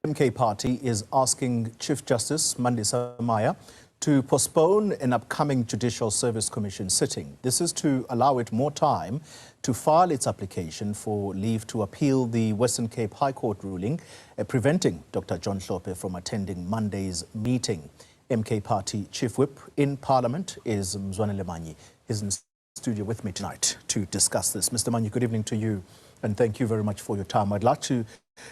uMK Party is asking Chief Justice Mandisa Maya to postpone an upcoming Judicial Service Commission sitting. This is to allow it more time to file its application for leave to appeal the Western Cape High Court ruling preventing Dr John Hlophe from attending Monday's meeting. MK Party Chief Whip in Parliament is Mzwanele Manyi. He's in studio with me tonight to discuss this. Mr. Manyi, good evening to you and thank you very much for your time. I'd like to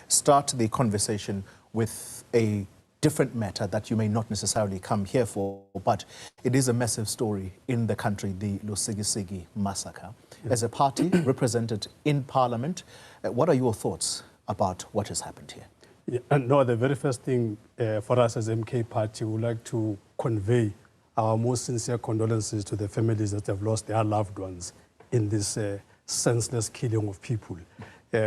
start the conversation with a different matter that you may not necessarily come here for, but it is a massive story in the country, the WESIZWE massacre. As a party represented in Parliament, what are your thoughts about what has happened here? Yeah, no, the very first thing for us as MK Party, we would like to convey our most sincere condolences to the families that have lost their loved ones in this senseless killing of people.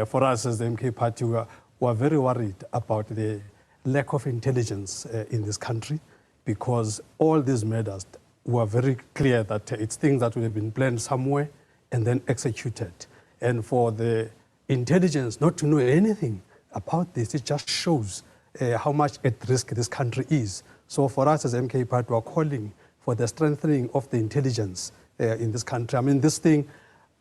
For us as the MK Party, we are very worried about the lack of intelligence in this country, because all these murders were very clear that it's things that would have been planned somewhere and then executed. And for the intelligence not to know anything about this, it just shows how much at risk this country is. So for us as MK Party, we are calling for the strengthening of the intelligence in this country. I mean, this thing,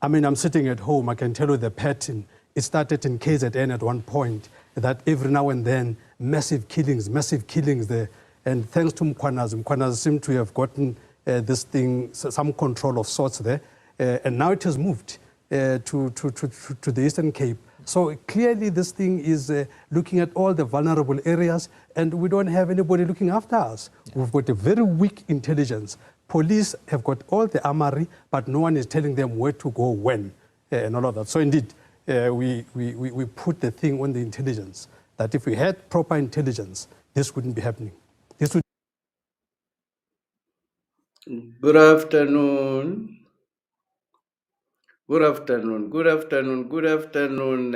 I'm sitting at home, I can tell you the pattern. It started in KZN at one point, that every now and then, massive killings there. And thanks to Mkhwanazi seem to have gotten this thing, some control of sorts there. And now it has moved to the Eastern Cape. So clearly this thing is looking at all the vulnerable areas, and we don't have anybody looking after us. Yeah. We've got a very weak intelligence. Police have got all the armory, but no one is telling them where to go, when, and all of that. So indeed, we put the thing on the intelligence, that if we had proper intelligence, this wouldn't be happening. This would. Good afternoon. Good afternoon. Good afternoon. Good afternoon,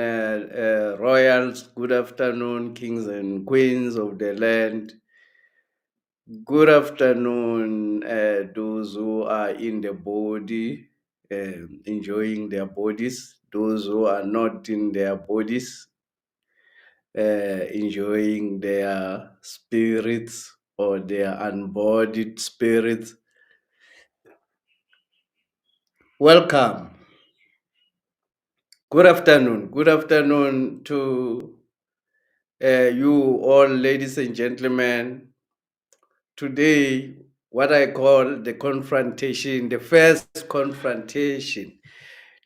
royals. Good afternoon, kings and queens of the land. Good afternoon, those who are in the body, enjoying their bodies. Those who are not in their bodies, enjoying their spirits or their unbodied spirits. Welcome. Good afternoon. Good afternoon to you all, ladies and gentlemen. Today, what I call the confrontation, the first confrontation.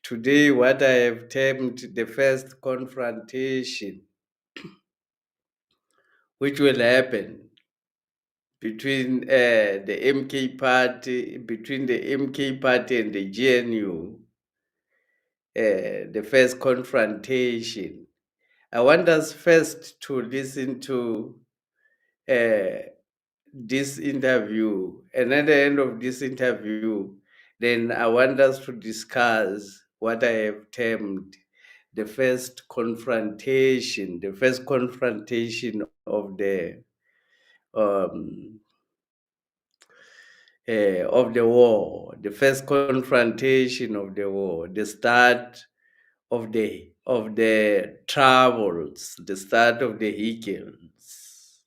Today, what I have termed the first confrontation, which will happen between the MK Party, between the MK Party and the GNU, the first confrontation. I want us first to listen to this interview, and at the end of this interview, then I want us to discuss what I have termed the first confrontation of the war, the first confrontation of the war, the start of the troubles, the start of the hiccups.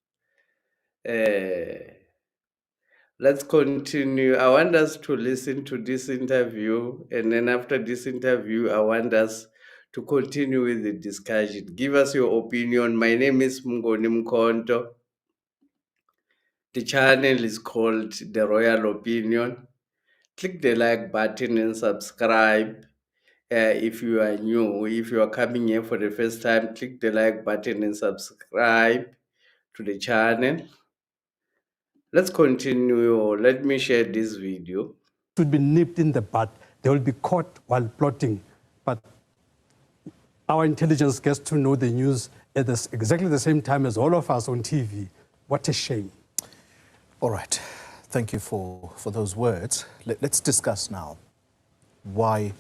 Let's continue. I want us to listen to this interview, and then after this interview, I want us to continue with the discussion. Give us your opinion. My name is uMKHONTO. The channel is called The Royal Opinion. Click the like button and subscribe. If you are new, if you are coming here for the first time, click the like button and subscribe to the channel. Let's continue. Let me share this video. Should be nipped in the bud. They will be caught while plotting. But our intelligence gets to know the news at exactly the same time as all of us on TV. What a shame. All right. Thank you for those words. Let's discuss now why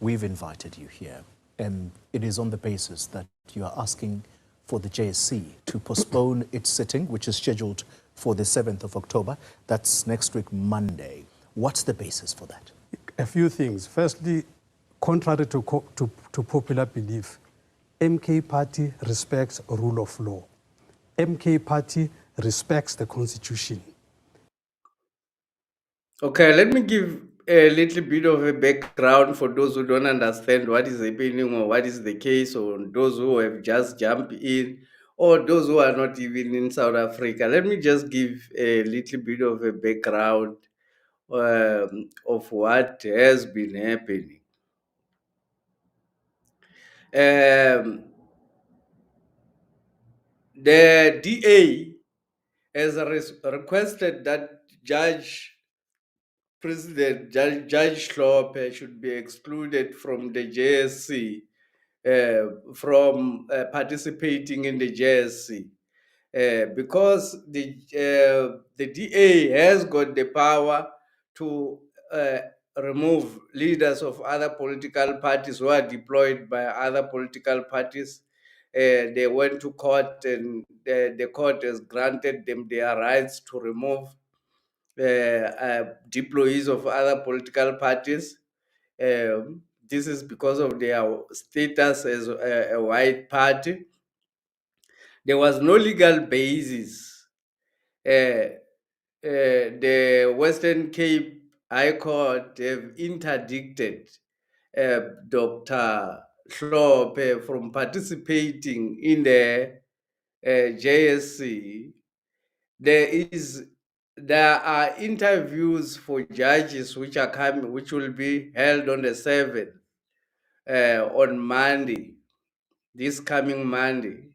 we've invited you here. And it is on the basis that you are asking for the JSC to postpone its sitting, which is scheduled for the 7th of October. That's next week, Monday. What's the basis for that? A few things. Firstly, contrary to popular belief, MK Party respects rule of law. MK Party respects the Constitution. Okay, let me give a little bit of a background for those who don't understand what is happening or what is the case, or those who have just jumped in, or those who are not even in South Africa. Let me just give a little bit of a background of what has been happening. Um, the DA has requested that Judge Hlophe should be excluded from the JSC, from participating in the JSC, because the DA has got the power to remove leaders of other political parties who are deployed by other political parties. They went to court, and the court has granted them their rights to remove deployees of other political parties. This is because of their status as a white party. There was no legal basis. The Western Cape High Court have interdicted Dr. Hlophe from participating in the JSC. There are interviews for judges which are coming, which will be held on the 7th, on Monday, this coming Monday.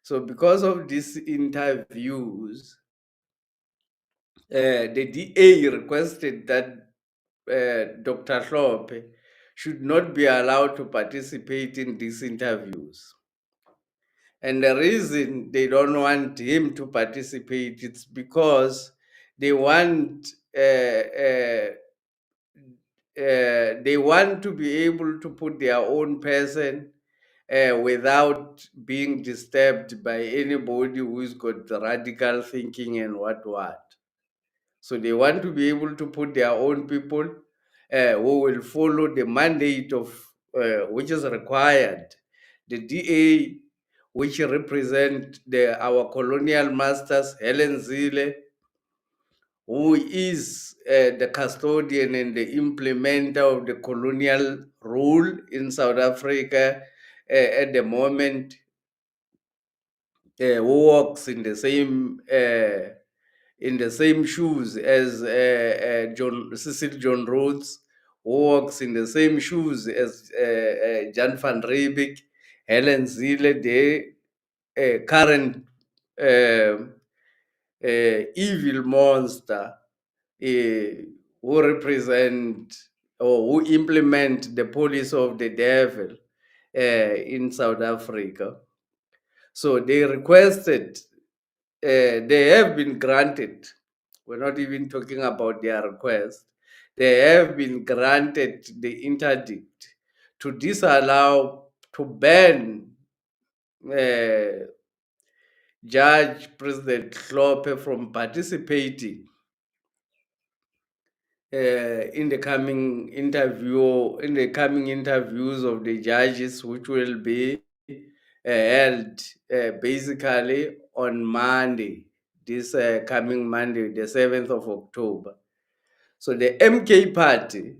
So because of these interviews, the DA requested that Dr. Hlophe should not be allowed to participate in these interviews. And the reason they don't want him to participate, it's because they want to be able to put their own person without being disturbed by anybody who's got radical thinking and what. So they want to be able to put their own people who will follow the mandate of which is required. The DA, which represent our colonial masters, Helen Zille, who is the custodian and the implementer of the colonial rule in South Africa at the moment, who walks in the same shoes as Cecil John Rhodes, who walks in the same shoes as Jan van Riebeeck, Helen Zille, the current evil monster who represent or who implement the policy of the devil in South Africa. So they requested, they have been granted. We're not even talking about their request. They have been granted the interdict to disallow, to ban Judge President Hlophe from participating in the coming interviews of the judges, which will be held basically on Monday, this coming Monday, the 7th of October. So the MK Party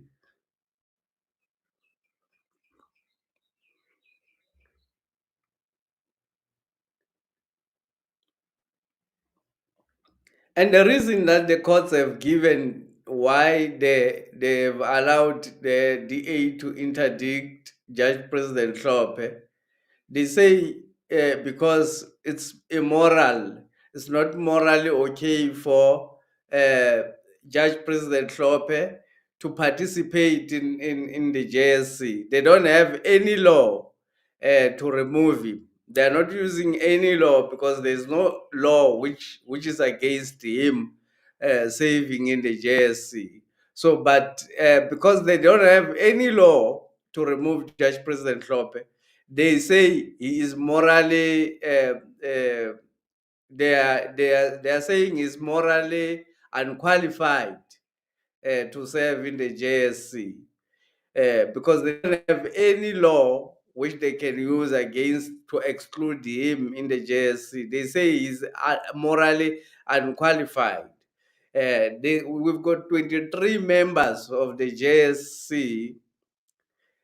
and the reason that the courts have given why they've allowed the DA to interdict Judge President Hlophe, they say because it's immoral. It's not morally okay for Judge President Hlophe to participate in the JSC. They don't have any law to remove him. They are not using any law because there's no law which is against him serving in the JSC. So, but because they don't have any law to remove Judge President Hlophe, they say he is morally. They are saying he's morally unqualified to serve in the JSC because they don't have any law which they can use against to exclude him in the JSC. They say he's morally unqualified. We've got 23 members of the JSC.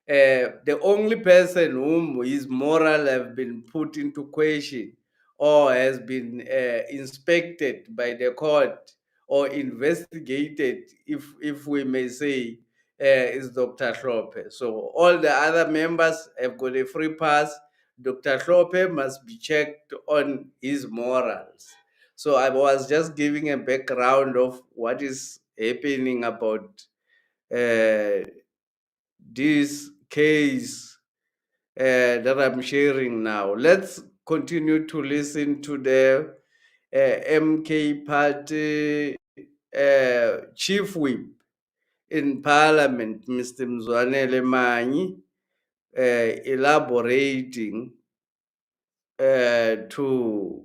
The only person whom his moral have been put into question or has been inspected by the court or investigated, if we may say, is Dr. Hlophe. So all the other members have got a free pass. Dr. Hlophe must be checked on his morals. So I was just giving a background of what is happening about this case that I'm sharing now. Let's continue to listen to the MK Party Chief Whip in Parliament, Mr. Mzwanele Manyi, elaborating to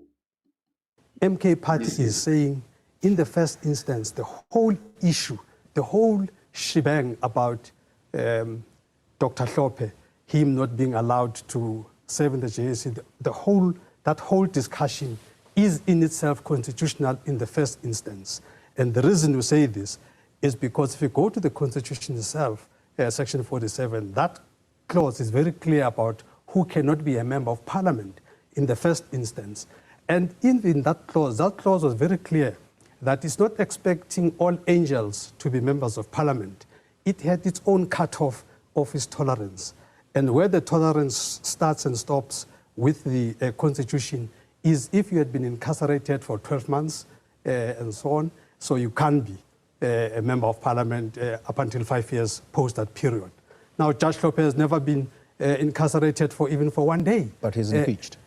MK Party is saying, in the first instance, the whole issue, the whole shebang about Dr. Hlophe, him not being allowed to serve in the JSC, that whole discussion is in itself constitutional in the first instance. And the reason we say this is because if you go to the Constitution itself, Section 47, that clause is very clear about who cannot be a member of Parliament in the first instance. And in that clause was very clear that it's not expecting all angels to be members of Parliament. It had its own cutoff of its tolerance. And where the tolerance starts and stops with the Constitution is if you had been incarcerated for 12 months and so on, so you can't be a member of Parliament up until 5 years post that period. Now, Judge Hlophe has never been incarcerated for even for 1 day. But he's impeached.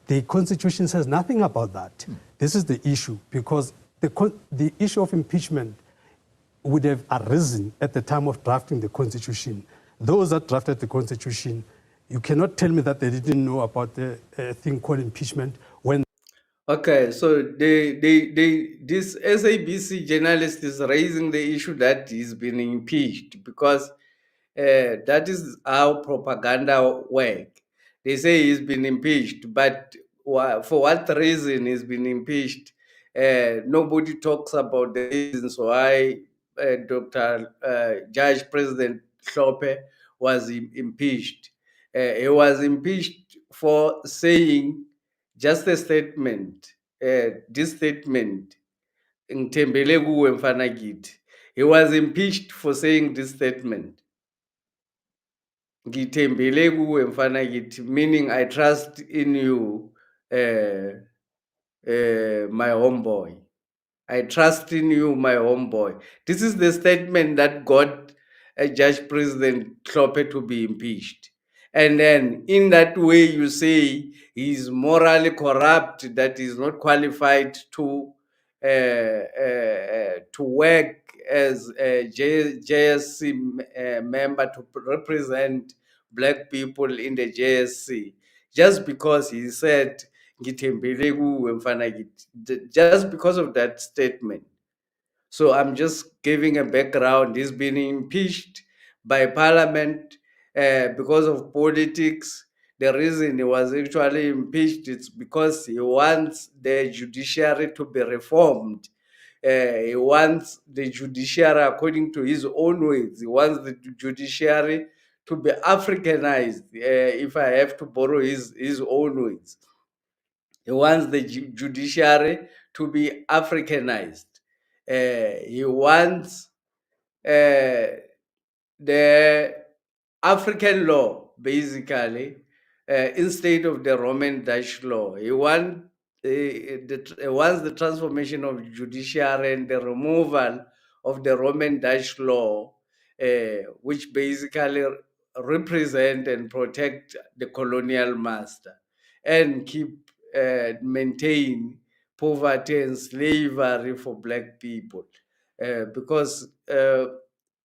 The Constitution says nothing about that. This is the issue, because the issue of impeachment would have arisen at the time of drafting the Constitution. Those that drafted the Constitution, you cannot tell me that they didn't know about the thing called impeachment when. Okay, so this SABC journalist is raising the issue that he's been impeached because that is how propaganda work. They say he's been impeached, but for what reason he's been impeached? Nobody talks about the reasons why Judge President Hlophe was impeached. He was impeached for saying just a statement. This statement, ngithembele kuwe mfana kithi. He was impeached for saying this statement. Ngithembele kuwe mfana kithi, meaning I trust in you, my homeboy. I trust in you, my homeboy. This is the statement that got Judge President Hlophe to be impeached. And then in that way, you say he's morally corrupt, that he's not qualified to work as a JSC member to represent Black people in the JSC, just because he said, ngithembele kuwe mfana kithi, just because of that statement. So I'm just giving a background. He's been impeached by Parliament because of politics. The reason he was actually impeached is because he wants the judiciary to be reformed. He wants the judiciary, according to his own words, he wants the judiciary to be Africanized, if I have to borrow his own words. He wants the judiciary to be Africanized. He wants the African law, basically, instead of the Roman Dutch law. He wants the transformation of judiciary and the removal of the Roman Dutch law, which basically represent and protect the colonial master and maintain poverty and slavery for Black people. Because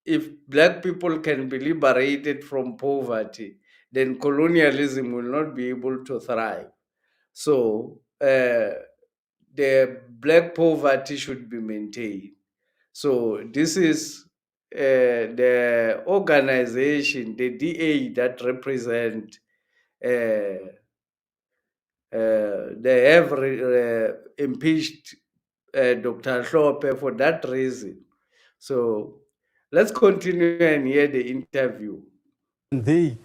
if Black people can be liberated from poverty, then colonialism will not be able to thrive. So the Black poverty should be maintained. So this is the organization, the DA that represent, they have impeached Dr. Hlophe for that reason. So let's continue and hear the interview. They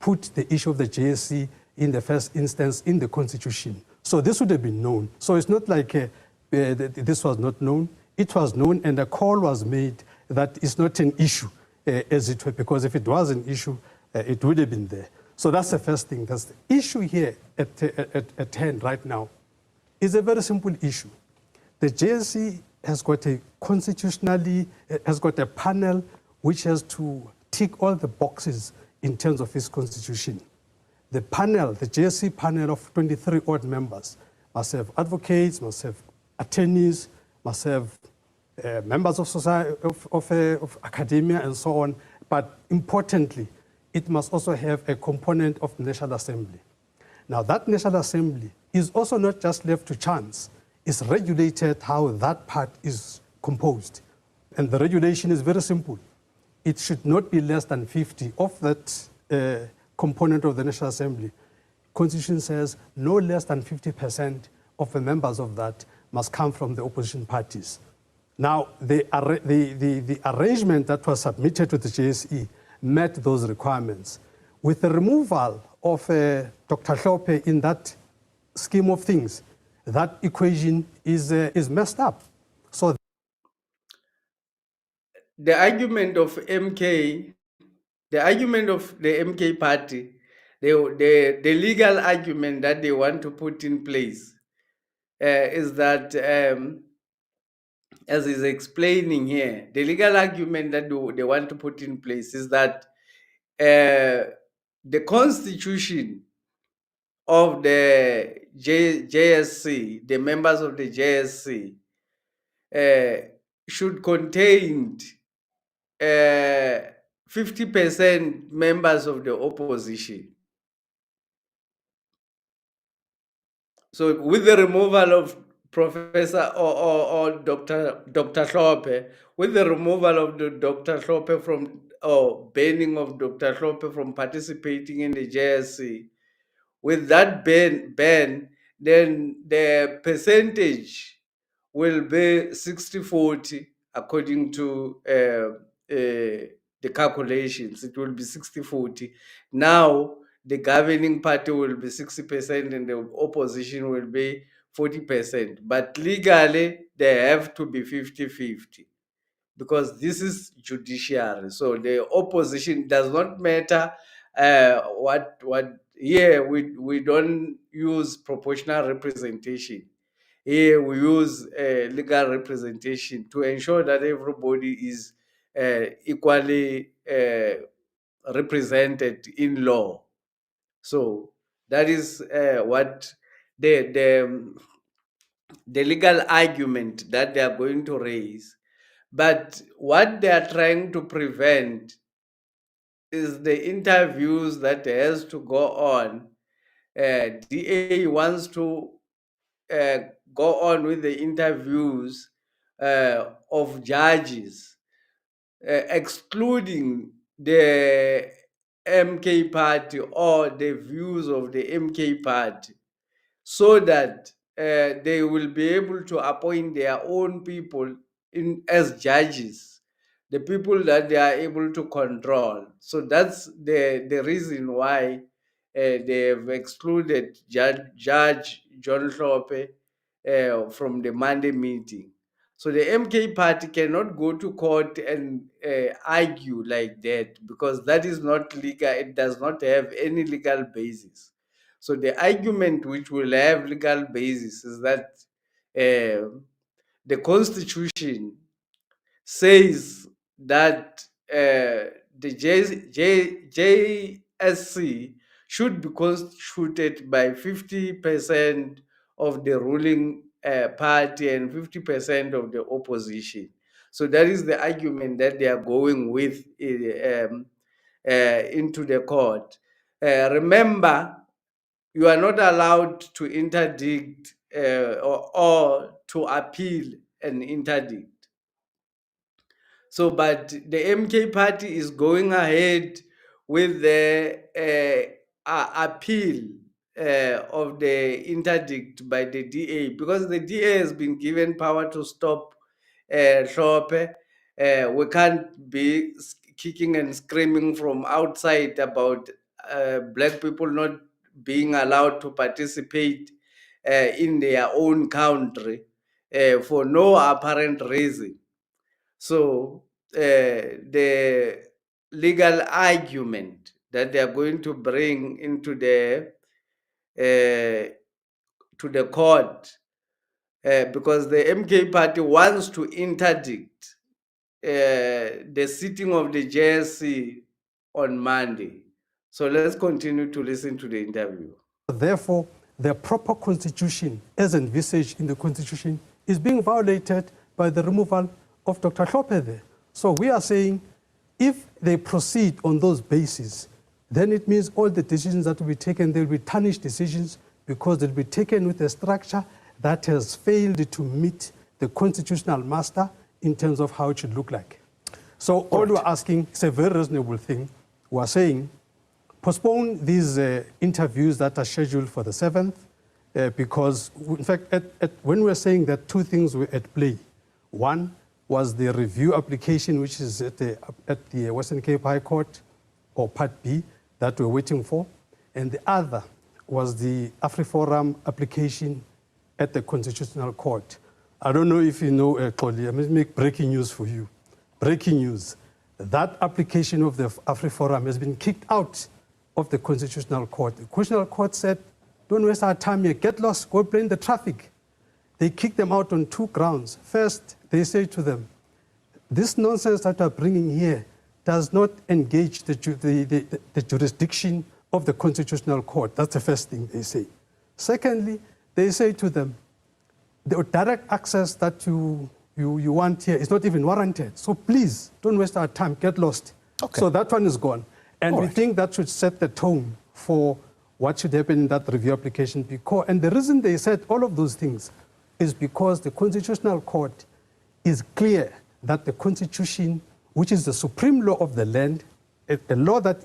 put the issue of the JSC in the first instance in the Constitution. So this would have been known. So it's not like this was not known. It was known, and a call was made that it's not an issue, as it were, because if it was an issue, it would have been there. So that's the first thing. That's the issue here at hand right now is a very simple issue. The JSC has got a has got a panel which has to tick all the boxes in terms of its constitution. The panel, the JSC panel of 23 odd members, must have advocates, must have attorneys, must have members of society, of academia and so on. But importantly, it must also have a component of the National Assembly. Now that National Assembly is also not just left to chance. It's regulated how that part is composed. And the regulation is very simple. It should not be less than 50 of that component of the National Assembly. Constitution says no less than 50% of the members of that must come from the opposition parties. Now, the arrangement that was submitted to the JSE met those requirements. With the removal of Dr. Hlophe in that scheme of things, that equation is messed up. So the argument of MK, the argument of the MK party, the legal argument that they want to put in place is that, as is explaining here, the legal argument that they want to put in place is that the constitution of the JSC, the members of the JSC, should contain 50% members of the opposition. So with the removal of Professor or Dr. Hlophe, with the removal of the Dr. Hlophe from, or banning of Dr. Hlophe from participating in the JSC, with that ban, then the percentage will be 60-40 according to the calculations. It will be 60-40. Now, the governing party will be 60% and the opposition will be 40%. But legally, they have to be 50-50 because this is judiciary. So the opposition does not matter what here we don't use proportional representation. Here we use legal representation to ensure that everybody is equally represented in law. So that is what the legal argument that they are going to raise. But what they are trying to prevent is the interviews that has to go on. DA wants to go on with the interviews of judges, excluding the MK party or the views of the MK party, so that they will be able to appoint their own people as judges, the people that they are able to control. So that's the reason why they have excluded Judge John Hlophe from the Monday meeting. So the MK party cannot go to court and argue like that because that is not legal. It does not have any legal basis. So the argument which will have legal basis is that the Constitution says that the JSC should be constituted by 50% of the ruling party and 50% of the opposition. So that is the argument that they are going with into the court. Remember, you are not allowed to interdict or to appeal an interdict. So, but the MK party is going ahead with the appeal of the interdict by the DA, because the DA has been given power to stop Hlophe. We can't be kicking and screaming from outside about black people not being allowed to participate in their own country for no apparent reason. So the legal argument that they are going to bring into the to the court, because the MK party wants to interdict the sitting of the JSC on Monday. So let's continue to listen to the interview. Therefore, the proper constitution, as envisaged in the constitution, is being violated by the removal of Dr. Hlophe there. So we are saying, if they proceed on those bases, then it means all the decisions that will be taken, they will be tarnished decisions, because they'll be taken with a structure that has failed to meet the constitutional master in terms of how it should look like. So all we're asking is a very reasonable thing. We're saying, postpone these interviews that are scheduled for the 7th, because, in fact, when we're saying that two things were at play, one was the review application, which is at the Western Cape High Court, or Part B, that we're waiting for, and the other was the AfriForum application at the Constitutional Court. I don't know if you know, Xoli, I'm going to make breaking news for you. Breaking news. That application of the AfriForum has been kicked out of the Constitutional Court. The Constitutional Court said, don't waste our time here, get lost, go play in the traffic. They kicked them out on two grounds. First, they say to them, this nonsense that you're bringing here does not engage the jurisdiction of the Constitutional Court. That's the first thing they say. Secondly, they say to them, the direct access that you want here is not even warranted. So please, don't waste our time, get lost. Okay. So that one is gone. And we think that should set the tone for what should happen in that review application. And the reason they said all of those things is because the Constitutional Court is clear that the Constitution, which is the supreme law of the land, a law that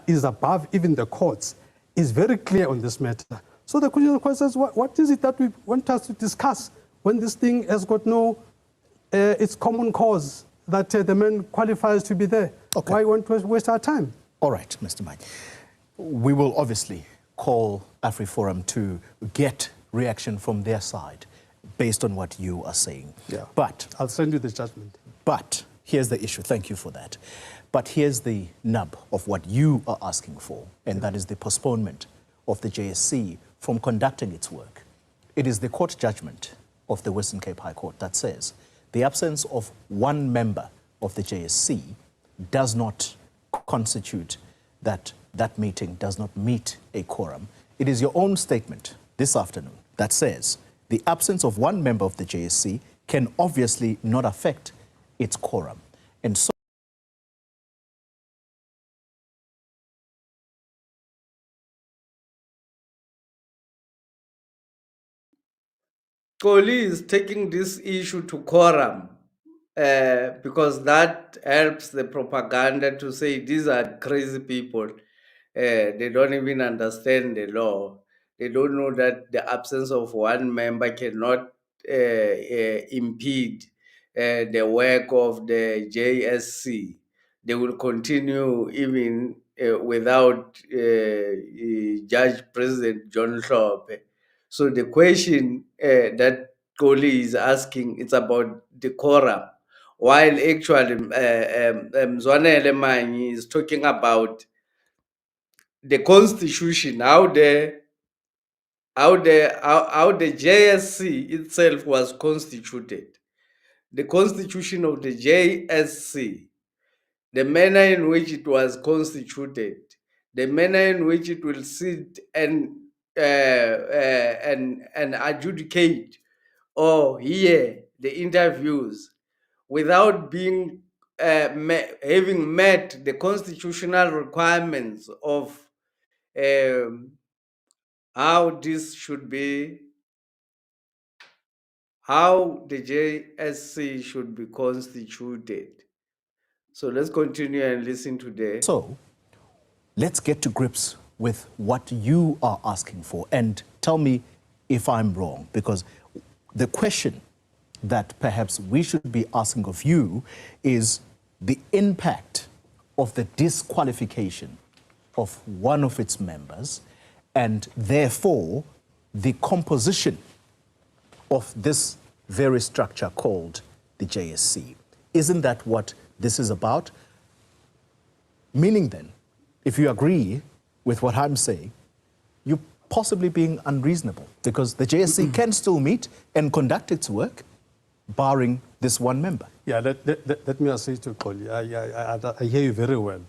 is above even the courts, is very clear on this matter. So the Constitutional Court says, what is it that we want us to discuss when this thing has got no, it's common cause that the man qualifies to be there? Okay. Why want to waste our time? All right, Mr. Mike. We will obviously call AfriForum to get reaction from their side based on what you are saying. Yeah. But I'll send you the judgment. But here's the issue. Thank you for that. But here's the nub of what you are asking for, and that is the postponement of the JSC from conducting its work. It is the court judgment of the Western Cape High Court that says the absence of one member of the JSC does not constitute that that meeting does not meet a quorum. It is your own statement this afternoon that says the absence of one member of the JSC can obviously not affect its quorum. And so Koli is taking this issue to quorum because that helps the propaganda to say these are crazy people. They don't even understand the law. They don't know that the absence of one member cannot impede the work of the JSC. They will continue even without Judge President John Hlophe. So the question that Koli is asking is about the quorum, while actually Mzwanele Manyi is talking about the constitution, how the JSC itself was constituted, the constitution of the JSC, the manner in which it was constituted, the manner in which it will sit and adjudicate or hear the interviews without being having met the constitutional requirements of how this should be, how the JSC should be constituted. So let's continue and listen to the... So let's get to grips with what you are asking for and tell me if I'm wrong, because the question that perhaps we should be asking of you is the impact of the disqualification of one of its members and therefore the composition of this very structure called the JSC. Isn't that what this is about? Meaning then, if you agree with what I'm saying, you're possibly being unreasonable because the JSC can still meet and conduct its work, barring this one member. Yeah, let me say to Koli, I hear you very well.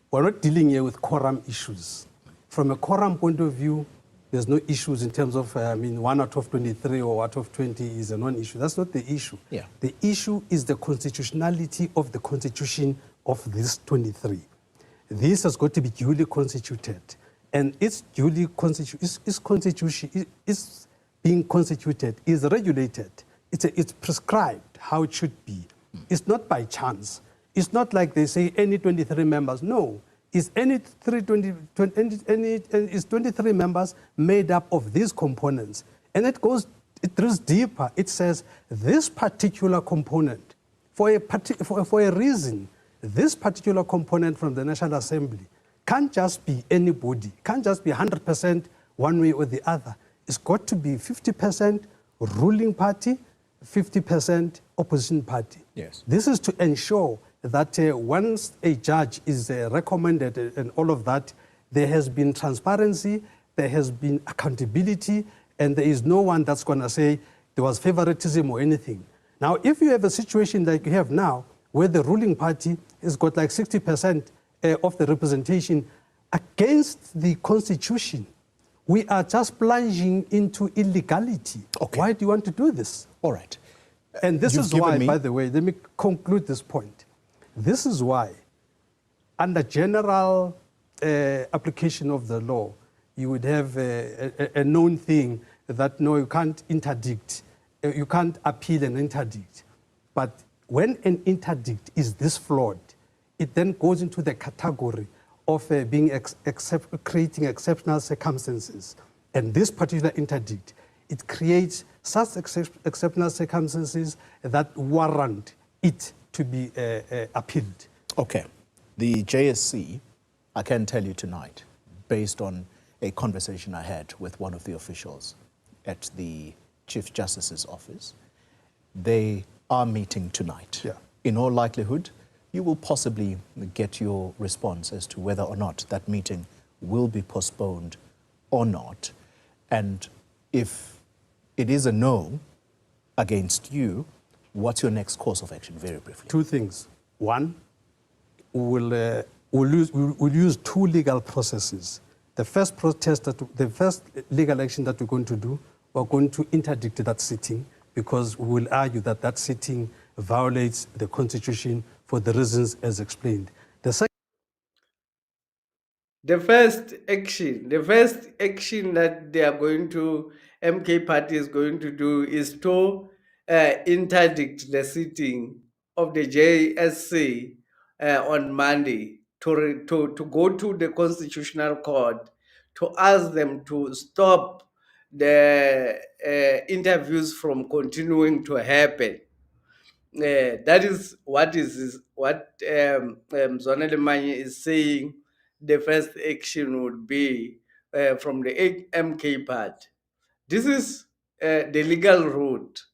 We're not dealing here with quorum issues. From a quorum point of view, there's no issues in terms of, 1 out of 23 or out of 20 is a non-issue. That's not the issue. Yeah. The issue is the constitutionality of the constitution of this 23. This has got to be duly constituted. And it's duly constitution is being constituted, is regulated. It's prescribed how it should be. It's not by chance. It's not like they say any 23 members. No, it's it's 23 members made up of these components. And it goes deeper. It says this particular component, for a reason, this particular component from the National Assembly can't just be anybody, can't just be 100% one way or the other. It's got to be 50% ruling party, 50% opposition party. Yes. This is to ensure that once a judge is recommended and all of that, there has been transparency, there has been accountability, and there is no one that's going to say there was favoritism or anything. Now, if you have a situation like you have now, where the ruling party has got like 60% of the representation against the constitution, we are just plunging into illegality. Okay. Why do you want to do this? All right. And this You've is why, given me- by the way, let me conclude this point. This is why, under general application of the law, you would have a known thing that, no, you can't interdict, you can't appeal an interdict. But when an interdict is this flawed, it then goes into the category of creating exceptional circumstances. And this particular interdict, it creates such exceptional circumstances that warrant it to be appealed. Okay. The JSC, I can tell you tonight, based on a conversation I had with one of the officials at the Chief Justice's office, they are meeting tonight. Yeah. In all likelihood, you will possibly get your response as to whether or not that meeting will be postponed or not. And if it is a no against you, what's your next course of action, very briefly? Two things. One, we'll use two legal processes. The first the first legal action that we're going to do, we're going to interdict that sitting because we will argue that that sitting violates the Constitution for the reasons as explained. The first action that they are going to, MK Party is going to do is to interdict the sitting of the JSC on Monday to go to the Constitutional Court to ask them to stop the interviews from continuing to happen. That is what Zonele Manye is saying. The first action would be from the MK part. This is the legal route.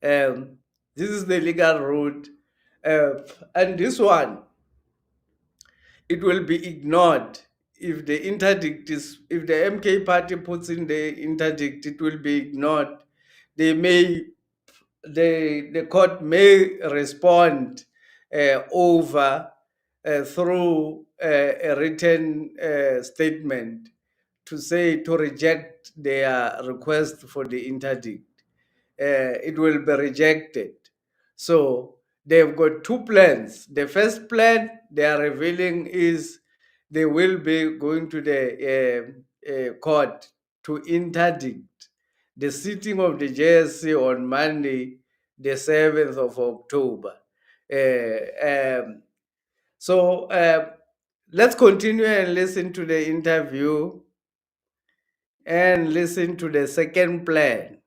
This is the legal route, and this one, it will be ignored if the interdict is. If the MK party puts in the interdict, it will be ignored. The court may respond through a written statement to reject their request for the interdict. It will be rejected. So they've got two plans. The first plan they are revealing is they will be going to the court to interdict the sitting of the JSC on Monday, the 7th of October. So let's continue and listen to the interview and listen to the second plan.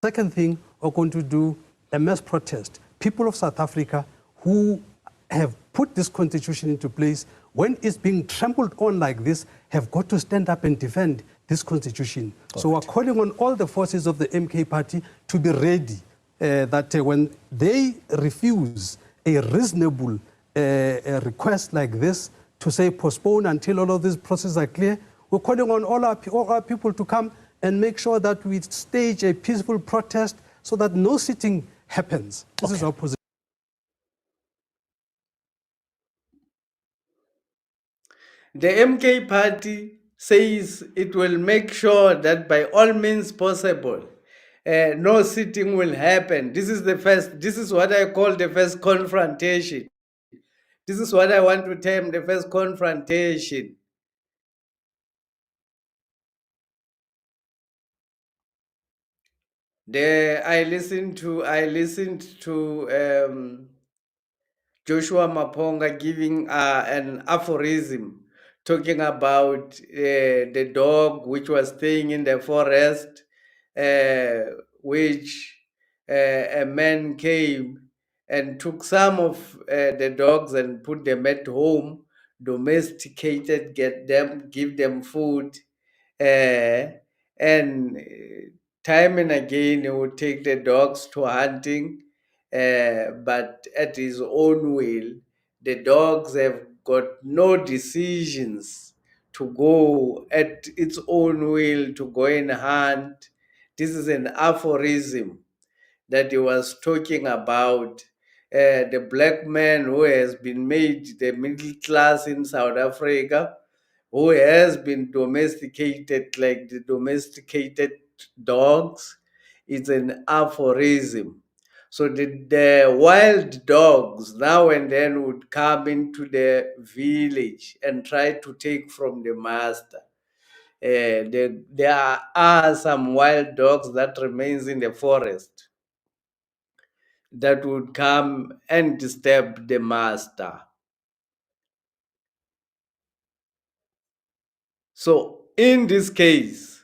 Second thing, we're going to do a mass protest. People of South Africa who have put this constitution into place, when it's being trampled on like this, have got to stand up and defend this constitution. So we're calling on all the forces of the MK party to be ready, that when they refuse a reasonable request like this, to say postpone until all of these processes are clear, we're calling on all our people to come and make sure that we stage a peaceful protest so that no sitting happens. This is our position. The MK party says it will make sure that by all means possible, no sitting will happen. This is what I call the first confrontation. This is what I want to term the first confrontation. I listened to Joshua Maponga giving an aphorism talking about the dog which was staying in the forest, which a man came and took some of the dogs and put them at home, domesticated, give them food, and time and again he would take the dogs to hunting, but at his own will. The dogs have got no decisions to go at its own will to go and hunt. This is an aphorism that he was talking about. The black man who has been made the middle class in South Africa, who has been domesticated like the domesticated dogs, is an aphorism. So the wild dogs now and then would come into the village and try to take from the master. There are some wild dogs that remains in the forest that would come and disturb the master. So in this case,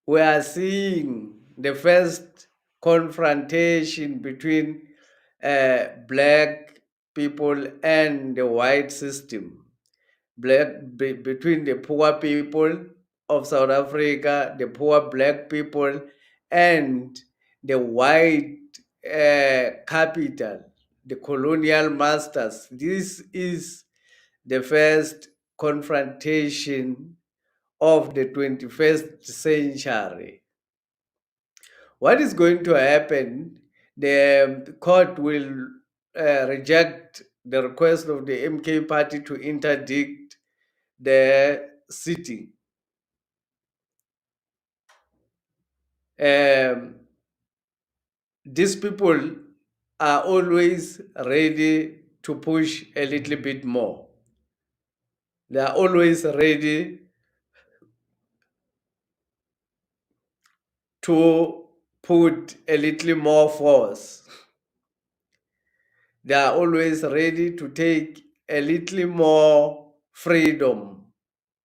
we are seeing the first confrontation between black people and the white system, between the poor people of South Africa, the poor black people, and the white capital, the colonial masters. This is the first confrontation of the 21st century. What is going to happen? The court will reject the request of the MK party to interdict the sitting. These people are always ready to push a little bit more. They are always ready to put a little more force. They are always ready to take a little more freedom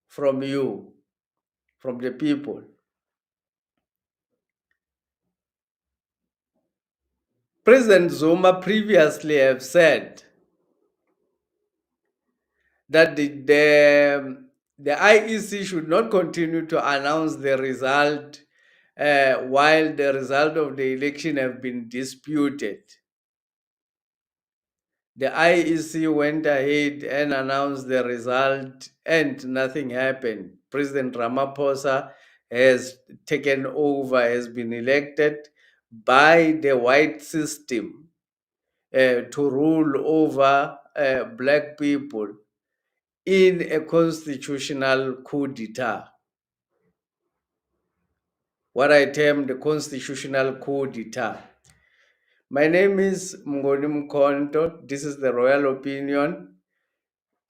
from you, from the people. President Zuma previously have said that the IEC should not continue to announce the result while the result of the election have been disputed. The IEC went ahead and announced the result and nothing happened. President Ramaphosa has taken over, has been elected by the white system to rule over black people in a constitutional coup d'etat. What I term the constitutional coup d'etat. My name is uMKHONTO. This is the Royal Opinion.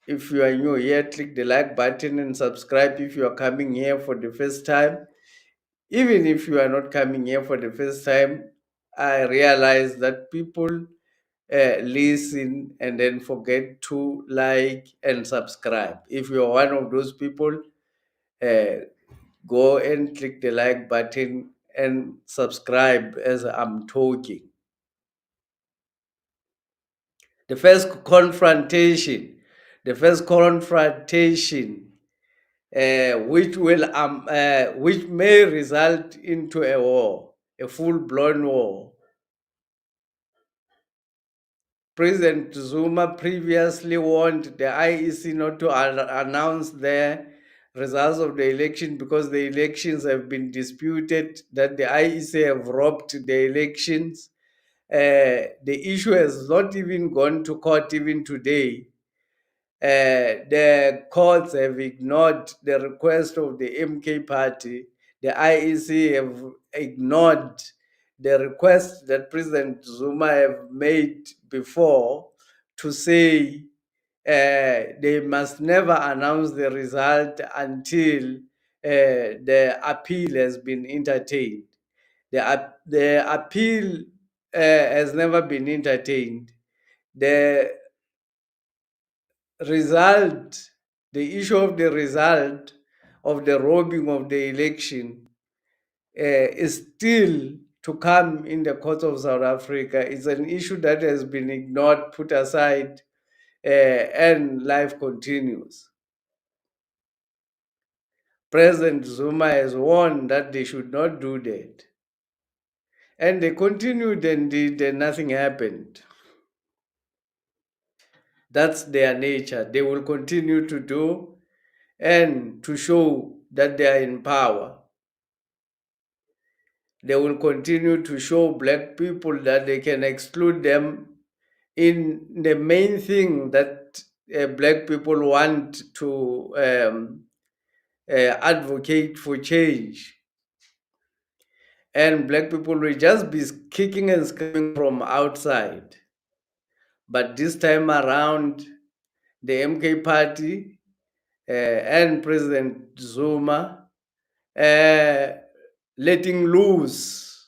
If you are new here, click the like button and subscribe if you are coming here for the first time. Even if you are not coming here for the first time, I realize that people listen and then forget to like and subscribe. If you're one of those people, go and click the like button and subscribe as I'm talking. The first confrontation, which may result into a war, a full-blown war. President Zuma previously warned the IEC not to announce their results of the election because the elections have been disputed, that the IEC have robbed the elections. The issue has not even gone to court even today. The courts have ignored the request of the MK party. The IEC have ignored the request that President Zuma have made before to say they must never announce the result until the appeal has been entertained. The appeal has never been entertained. The result, the issue of the result of the robbing of the election is still to come in the courts of South Africa. It's an issue that has been ignored, put aside, and life continues. President Zuma has warned that they should not do that. And they continued and did, and nothing happened. That's their nature. They will continue to do and to show that they are in power. They will continue to show black people that they can exclude them in the main thing that black people want to advocate for change. And black people will just be kicking and screaming from outside. But this time around, the MK party and President Zuma letting loose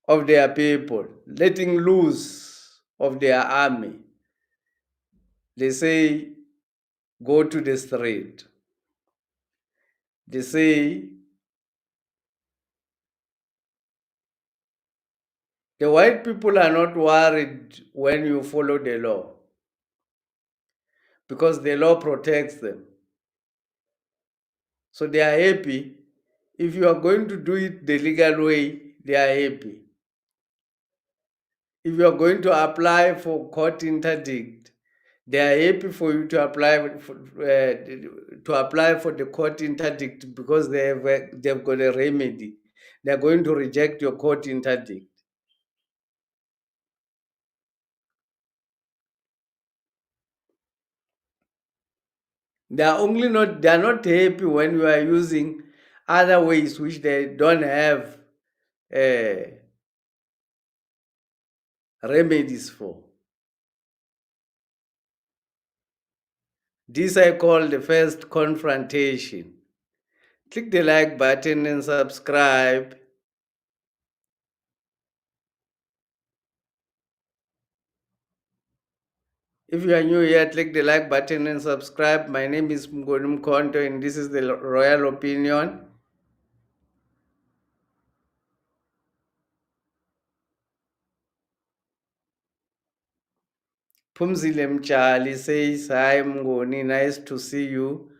of their people, letting loose of their army. They say, go to the street. They say, the white people are not worried when you follow the law because the law protects them. So they are happy. If you are going to do it the legal way, they are happy. If you are going to apply for court interdict, they are happy for you to apply for the court interdict because they've got a remedy. They are going to reject your court interdict. They are not happy when you are using other ways which they don't have remedies for. This I call the first confrontation. Click the like button and subscribe. If you are new here, click the like button and subscribe. My name is uMKHONTO and this is the Royal Opinion. Pumzile Mchali says, hi Mngoni, nice to see you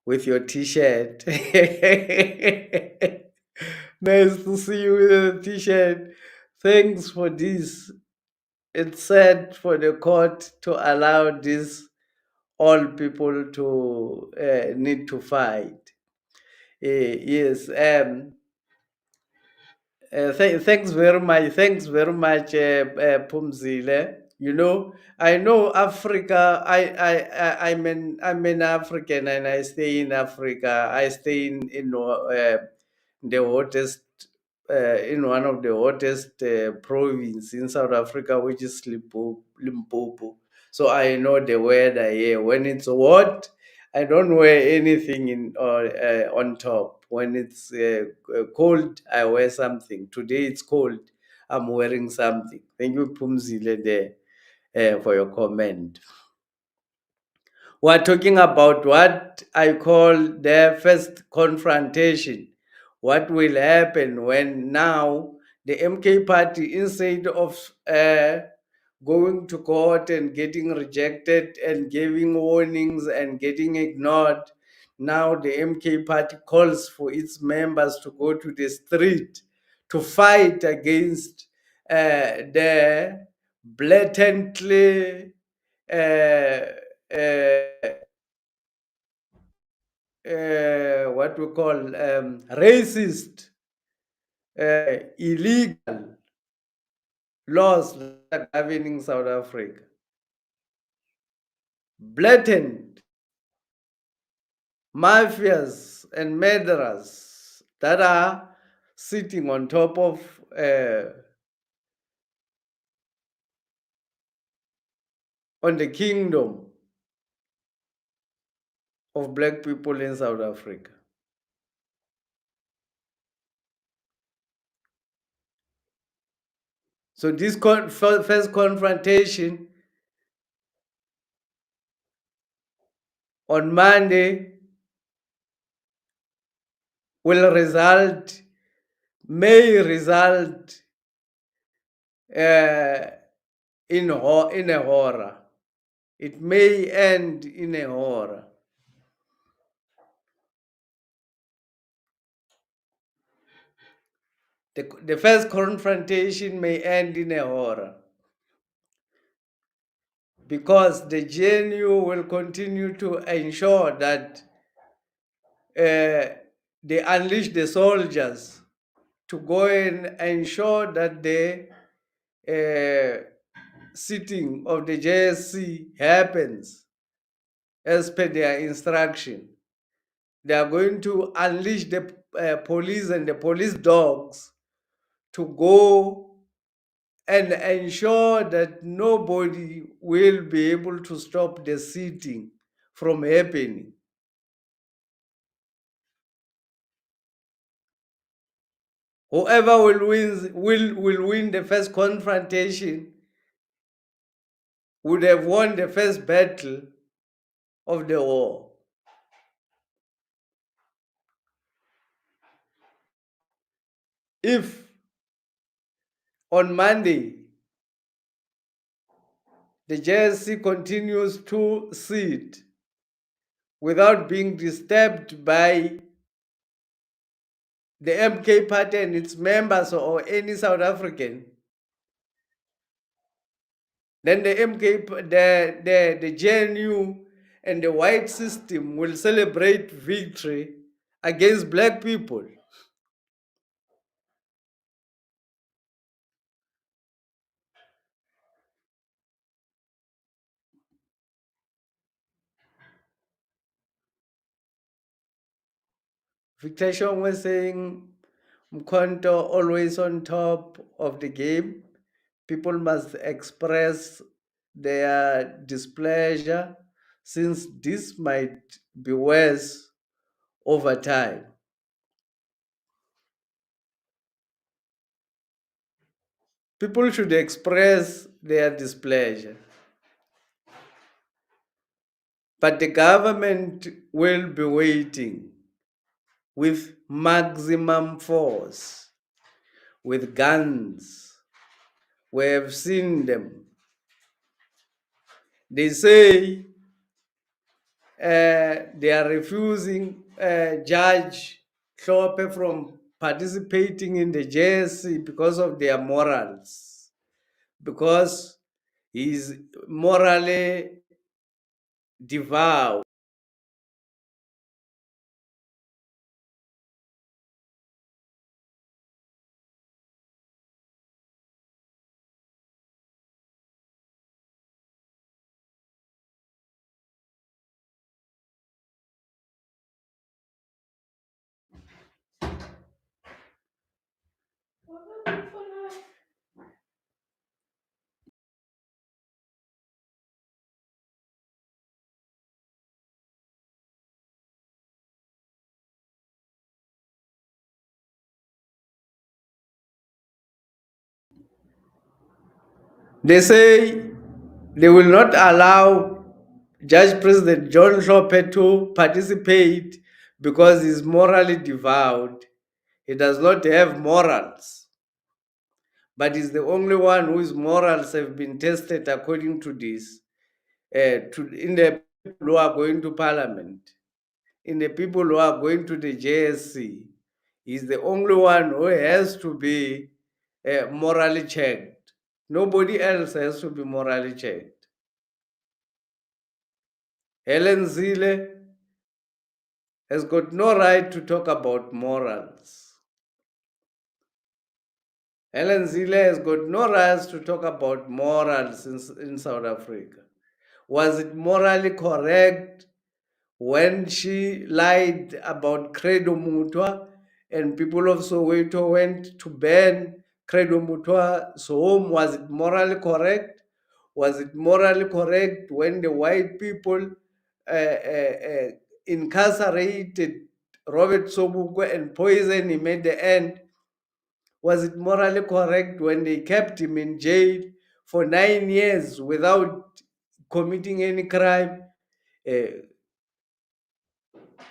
with your t-shirt. Nice to see you with a t-shirt. Thanks for this. It's sad for the court to allow this all people to need to fight. Yes. Thanks very much. Thanks very much, Pumzile. You know, I know Africa. I'm an African, and I stay in Africa. I stay in the hottest, in one of the hottest province in South Africa, which is Limpopo. So I know the weather here. When it's hot, I don't wear anything on top. When it's cold, I wear something. Today it's cold. I'm wearing something. Thank you, Pumzile, there for your comment. We're talking about what I call the first confrontation. What will happen when now the MK party, instead of going to court and getting rejected and giving warnings and getting ignored, now the MK party calls for its members to go to the street to fight against the blatantly uh, what we call racist, illegal laws that are governing South Africa. Blatant mafias and murderers that are sitting on top of on the kingdom of black people in South Africa. So this first confrontation on Monday may result in a horror. It may end in a horror. The first confrontation may end in a horror because the GNU will continue to ensure that they unleash the soldiers to go and ensure that the sitting of the JSC happens as per their instruction. They are going to unleash the police and the police dogs to go and ensure that nobody will be able to stop the sitting from happening. Whoever will win the first confrontation would have won the first battle of the war. If on Monday the JSC continues to sit without being disturbed by the MK party and its members or any South African, then the the JNU and the white system will celebrate victory against black people. Victor Shong was saying, uMKHONTO always on top of the game. People must express their displeasure since this might be worse over time. People should express their displeasure. But the government will be waiting with maximum force, with guns. We have seen them. They say they are refusing Judge Hlophe from participating in the JSC because of their morals, because he's morally devout. They say they will not allow Judge President John Hlophe to participate because he's morally devout. He does not have morals, but he's the only one whose morals have been tested according to this. In the people who are going to Parliament, in the people who are going to the JSC, he's the only one who has to be morally checked. Nobody else has to be morally checked. Helen Zille has got no right to talk about morals. Helen Zille has got no rights to talk about morals in South Africa. Was it morally correct when she lied about Credo Mutwa and people of Soweto went to ban Credo Mutwa's home? Was it morally correct? Was it morally correct when the white people incarcerated Robert Sobukwe and poisoned him at the end? Was it morally correct when they kept him in jail for 9 years without committing any crime? If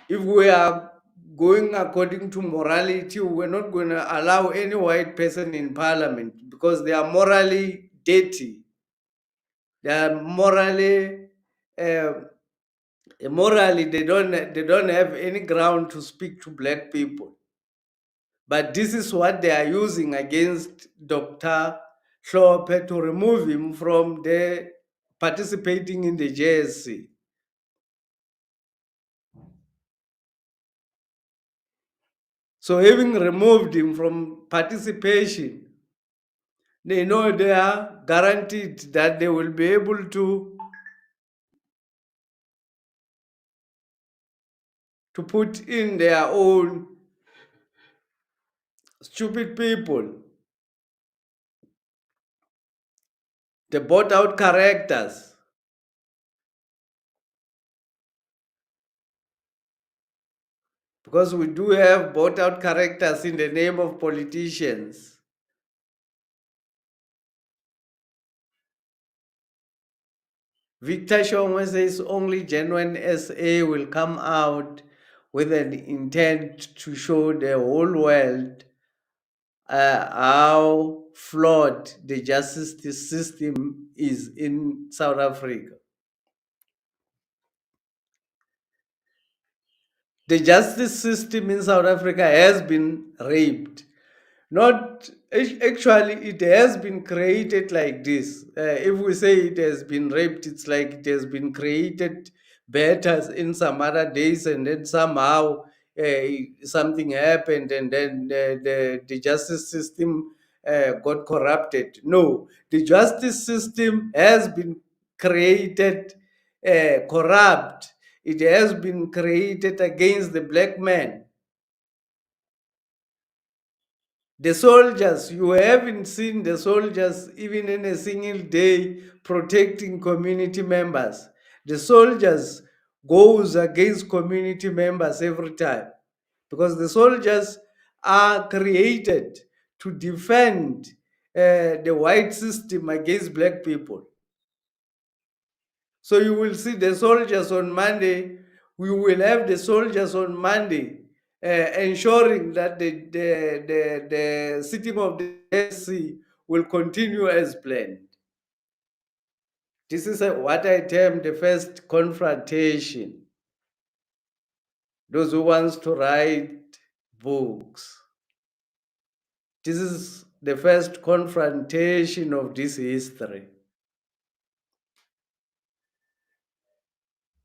we are going according to morality, we're not going to allow any white person in parliament because they are morally dirty. They are morally they don't have any ground to speak to black people. But this is what they are using against Dr. Hlophe to remove him from the participating in the JSC. So having removed him from participation, they know they are guaranteed that they will be able to put in their own stupid people. They bought out characters. Because we do have bought out characters in the name of politicians. Victor Shongwe says only genuine SA will come out with an intent to show the whole world how flawed the justice system is in South Africa. The justice system in South Africa has been raped. Not actually, it has been created like this. If we say it has been raped, it's like it has been created better in some other days, and then somehow something happened, and then the justice system got corrupted. No, the justice system has been created corrupt. It has been created against the black man. The soldiers, you haven't seen the soldiers even in a single day protecting community members. The soldiers goes against community members every time because the soldiers are created to defend the white system against black people. So you will see the soldiers on Monday. We will have the soldiers on Monday ensuring that the sitting of the JSC will continue as planned. This is what I term the first confrontation. Those who wants to write books. This is the first confrontation of this history.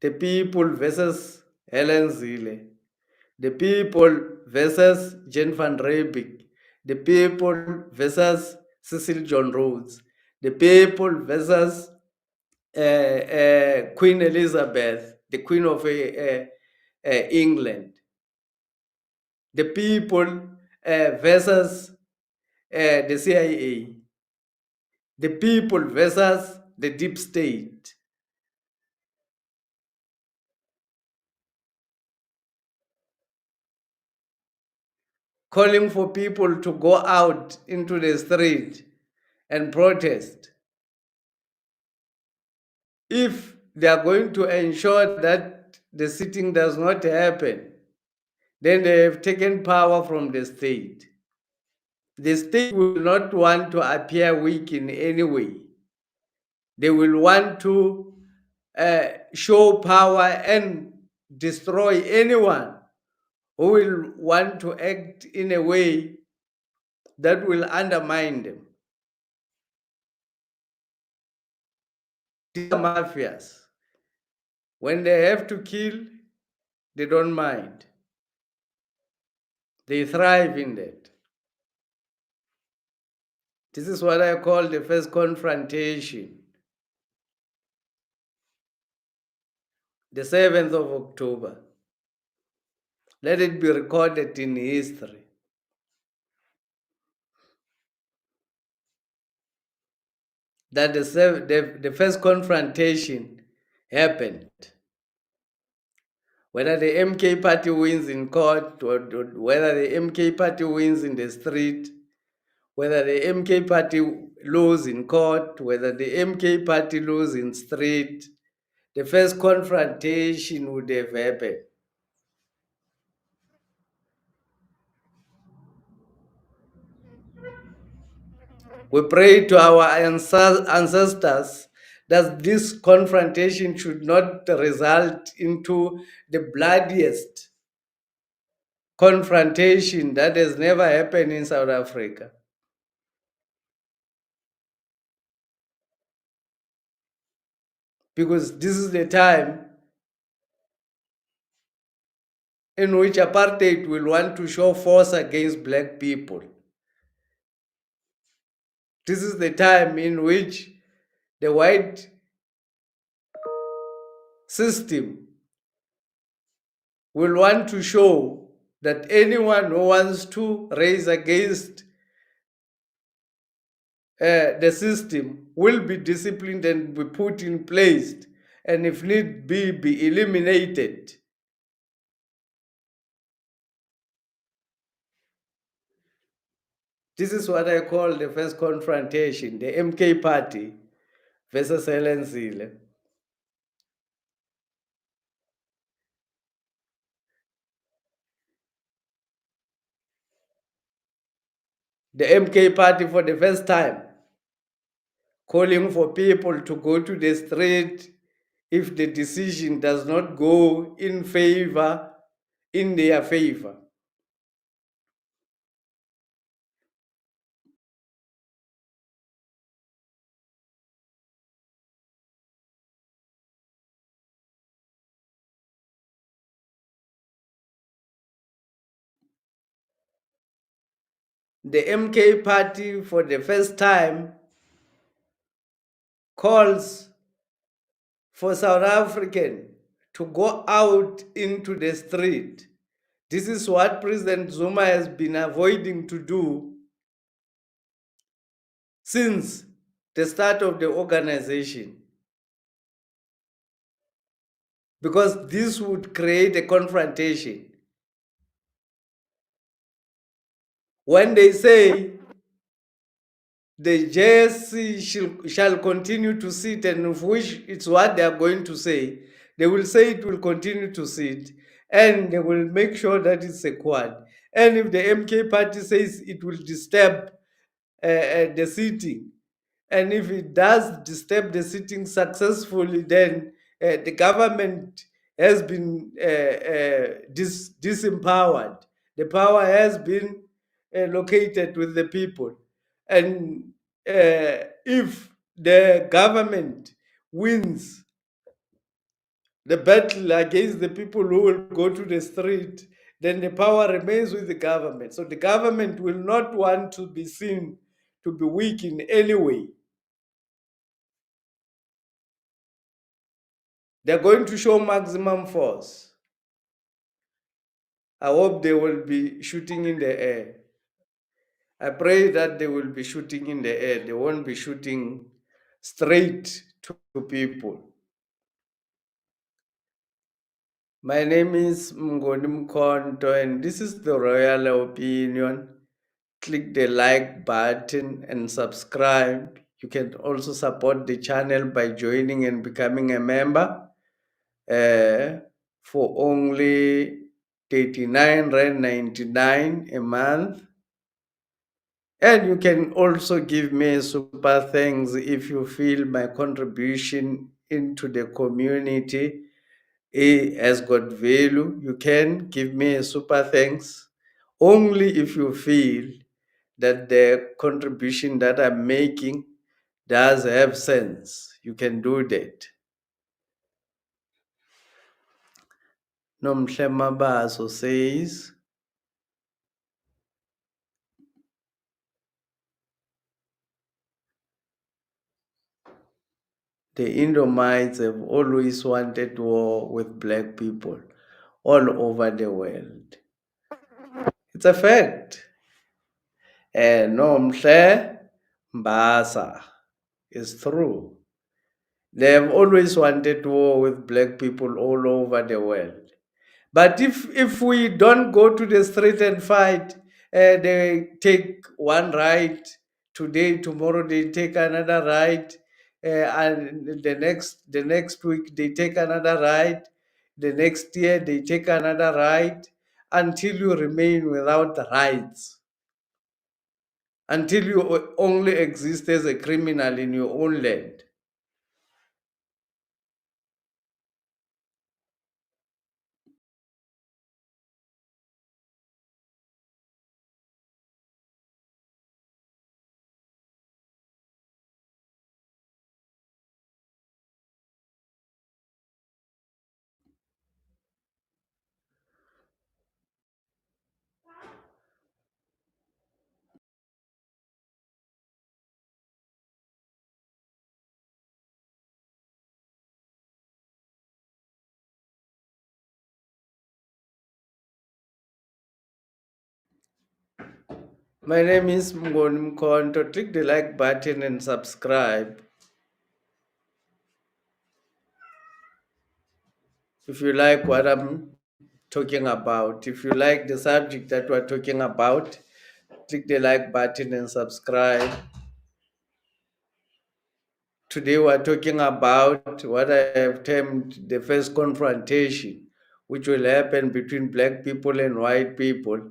The people versus Helen Zille. The people versus Jen van Riebeeck, the people versus Cecil John Rhodes, the people versus Queen Elizabeth, the Queen of England, the people versus the CIA, the people versus the deep state. Calling for people to go out into the street and protest. if they are going to ensure that the sitting does not happen, then they have taken power from the state. The state will not want to appear weak in any way. They will want to show power and destroy anyone who will want to act in a way that will undermine them. These are mafias. When they have to kill, they don't mind. They thrive in that. This is what I call the first confrontation. The 7th of October. Let it be recorded in history. That the first confrontation happened. Whether the MK party wins in court, or whether the MK party wins in the street, whether the MK party loses in court, whether the MK party loses in street, the first confrontation would have happened. We pray to our ancestors that this confrontation should not result into the bloodiest confrontation that has never happened in South Africa. Because this is the time in which apartheid will want to show force against black people. This is the time in which the white system will want to show that anyone who wants to raise against the system will be disciplined and be put in place, and if need be eliminated. This is what I call the first confrontation, the MK party versus Helen Zille. The MK party for the first time calling for people to go to the street if the decision does not go in their favor. The MK party for the first time calls for South African to go out into the street. This is what President Zuma has been avoiding to do since the start of the organization, because this would create a confrontation. When they say the JSC shall continue to sit, and of which it's what they are going to say, they will say it will continue to sit, and they will make sure that it's a quad. And if the MK party says it will disturb the sitting, and if it does disturb the sitting successfully, then the government has been disempowered. The power has been located with the people. And if the government wins the battle against the people who will go to the street, then the power remains with the government. So the government will not want to be seen to be weak in any way. They're going to show maximum force. I hope they will be shooting in the air. I pray that they will be shooting in the air. They won't be shooting straight to people. My name is uMKHONTO, and this is the Royal Opinion. Click the like button and subscribe. You can also support the channel by joining and becoming a member for only 39 Rand 99 a month. And you can also give me super thanks if you feel my contribution into the community has got value. You can give me a super thanks only if you feel that the contribution that I'm making does have sense. You can do that. Nomhle Mabaso says, the Indomites have always wanted war with black people all over the world. It's a fact. Nomhle Mbasa is true. They have always wanted war with black people all over the world. But if we don't go to the street and fight, they take one right today, tomorrow they take another right, and the next week they take another right, the next year they take another right, until you remain without rights, until you only exist as a criminal in your own land. My name is uMKHONTO. Click the like button and subscribe if you like what I'm talking about. If you like the subject that we're talking about, click the like button and subscribe. Today we're talking about what I have termed the first confrontation, which will happen between black people and white people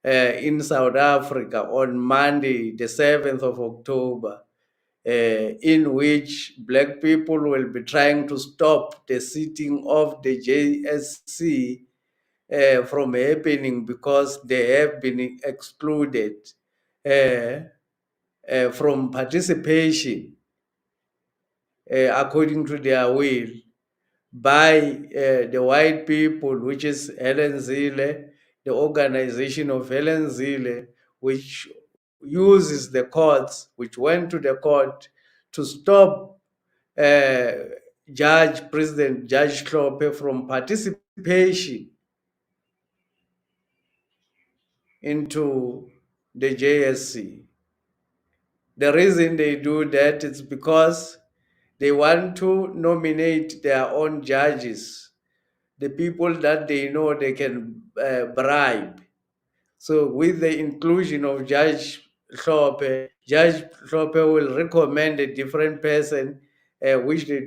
in South Africa on Monday, the 7th of October, in which black people will be trying to stop the sitting of the JSC from happening because they have been excluded from participation according to their will by the white people, which is Helen Zille, the organization of Helen Zille, which uses the courts, which went to the court to stop uh, President Judge Hlophe from participation into the JSC. The reason they do that is because they want to nominate their own judges, the people that they know they can bribe. So with the inclusion of Judge Hlophe will recommend a different person, which they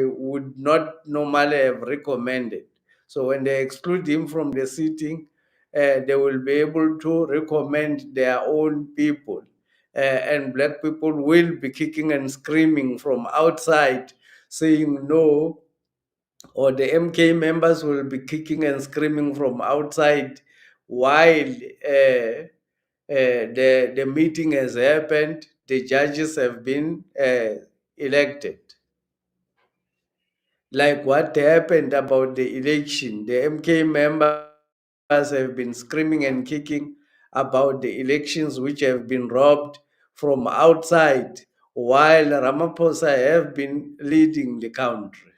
would not normally have recommended. So when they exclude him from the sitting, they will be able to recommend their own people. And black people will be kicking and screaming from outside, saying no, or the MK members will be kicking and screaming from outside while the meeting has happened, the judges have been elected. Like what happened about the election, the MK members have been screaming and kicking about the elections which have been robbed from outside while Ramaphosa have been leading the country.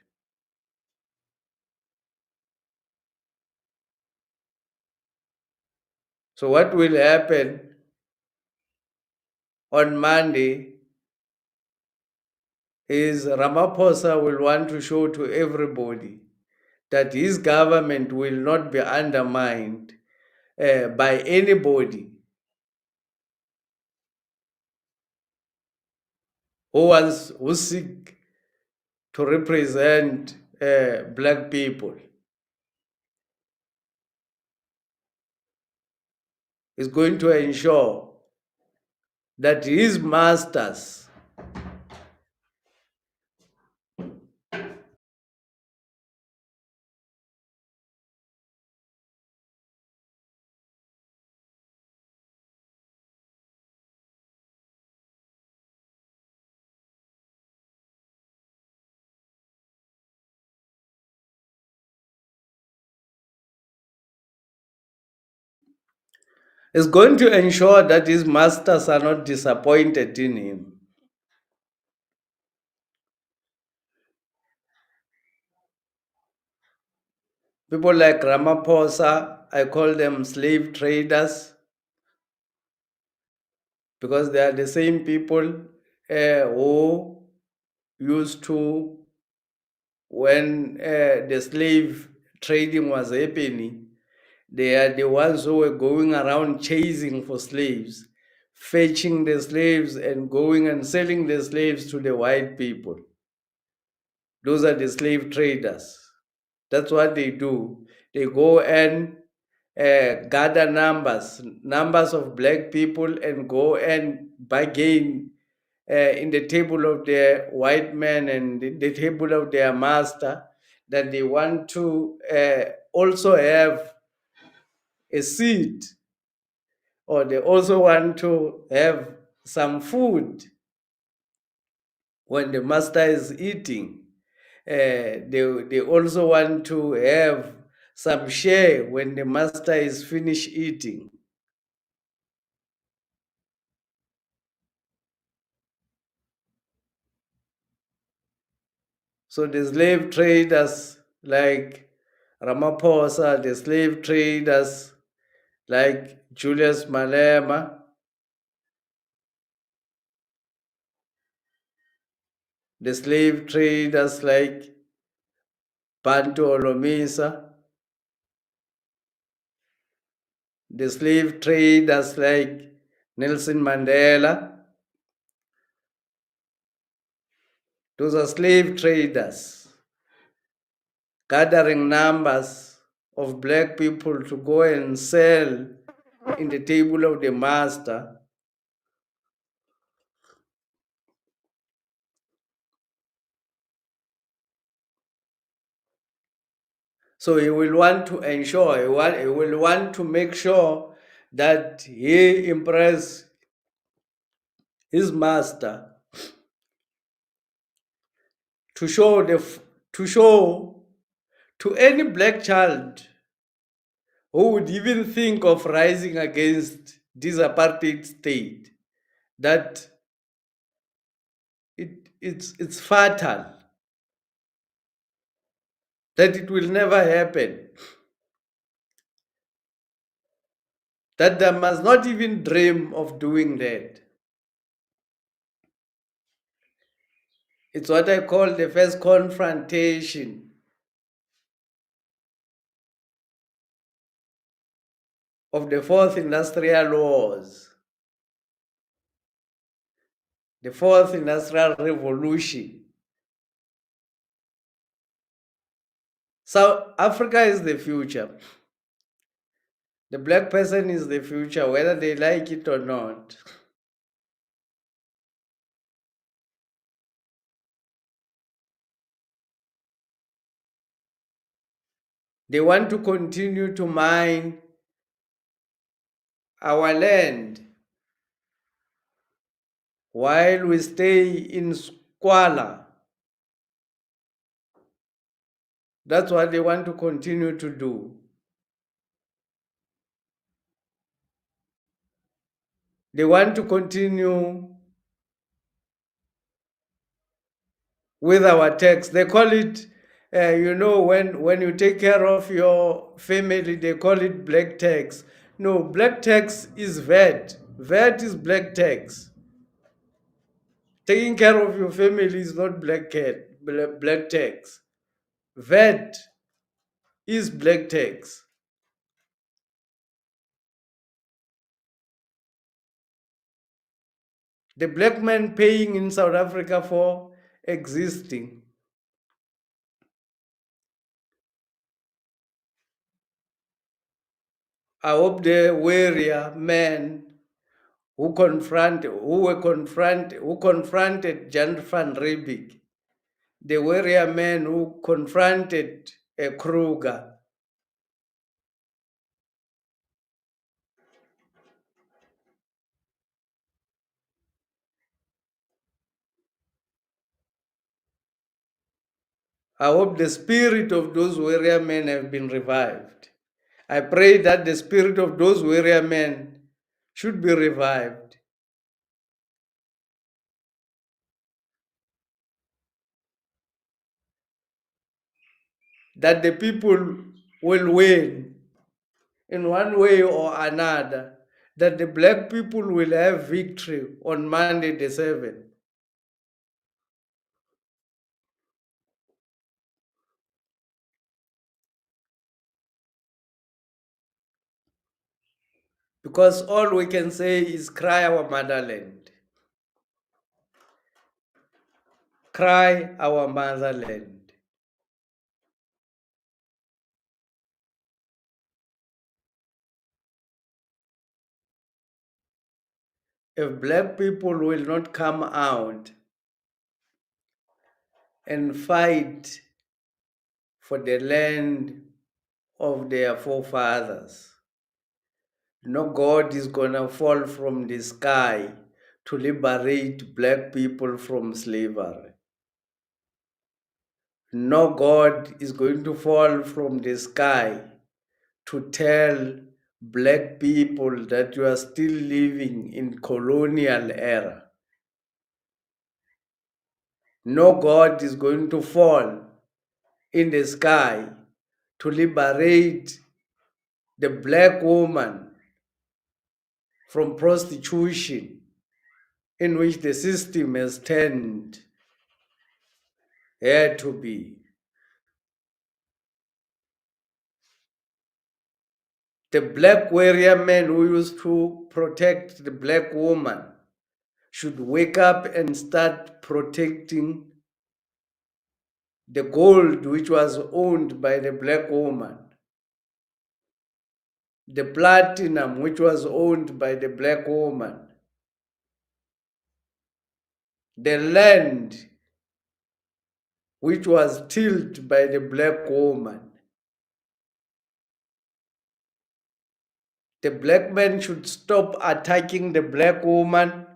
So what will happen on Monday is Ramaphosa will want to show to everybody that his government will not be undermined by anybody. who seek to represent black people is going to ensure that his masters is going to ensure that his masters are not disappointed in him. People like Ramaphosa, I call them slave traders because they are the same people who used to, when the slave trading was happening, they are the ones who were going around chasing for slaves, fetching the slaves and going and selling the slaves to the white people. Those are the slave traders. That's what they do. They go and gather numbers of black people and go and bargain in the table of their white man and in the table of their master that they want to also have a seat, or they also want to have some food when the master is eating. They also want to have some share when the master is finished eating. So the slave traders like Ramaphosa, the slave traders like Julius Malema, the slave traders like Bantu Olomisa, the slave traders like Nelson Mandela. Those are slave traders gathering numbers of black people to go and sell in the table of the master. So he will want to ensure, he will want to make sure that he impress his master to show to any black child who would even think of rising against this apartheid state that it's fatal, that it will never happen, that they must not even dream of doing that. It's what I call the first confrontation of the fourth industrial wars, the fourth industrial revolution. South Africa is the future. The black person is the future, whether they like it or not. They want to continue to mine our land while we stay in squalor. That's what they want to continue to do. They want to continue with our tax. They call it, when you take care of your family, they call it black tax. No, black tax is VAT. VAT is black tax. Taking care of your family is not black tax. VAT is black tax. The black man paying in South Africa for existing. I hope the warrior men who confronted Jan van Riebeeck, the warrior men who confronted Kruger, I hope the spirit of those warrior men have been revived. I pray that the spirit of those warrior men should be revived. That the people will win in one way or another. That the black people will have victory on Monday the 7th. Because all we can say is cry our motherland. Cry our motherland. If black people will not come out and fight for the land of their forefathers, no God is gonna fall from the sky to liberate black people from slavery. No God is going to fall from the sky to tell black people that you are still living in colonial era. No God is going to fall in the sky to liberate the black woman from prostitution in which the system has turned her to be. The black warrior men who used to protect the black woman should wake up and start protecting the gold which was owned by the black woman, the platinum which was owned by the black woman, the land which was tilled by the black woman. The black man should stop attacking the black woman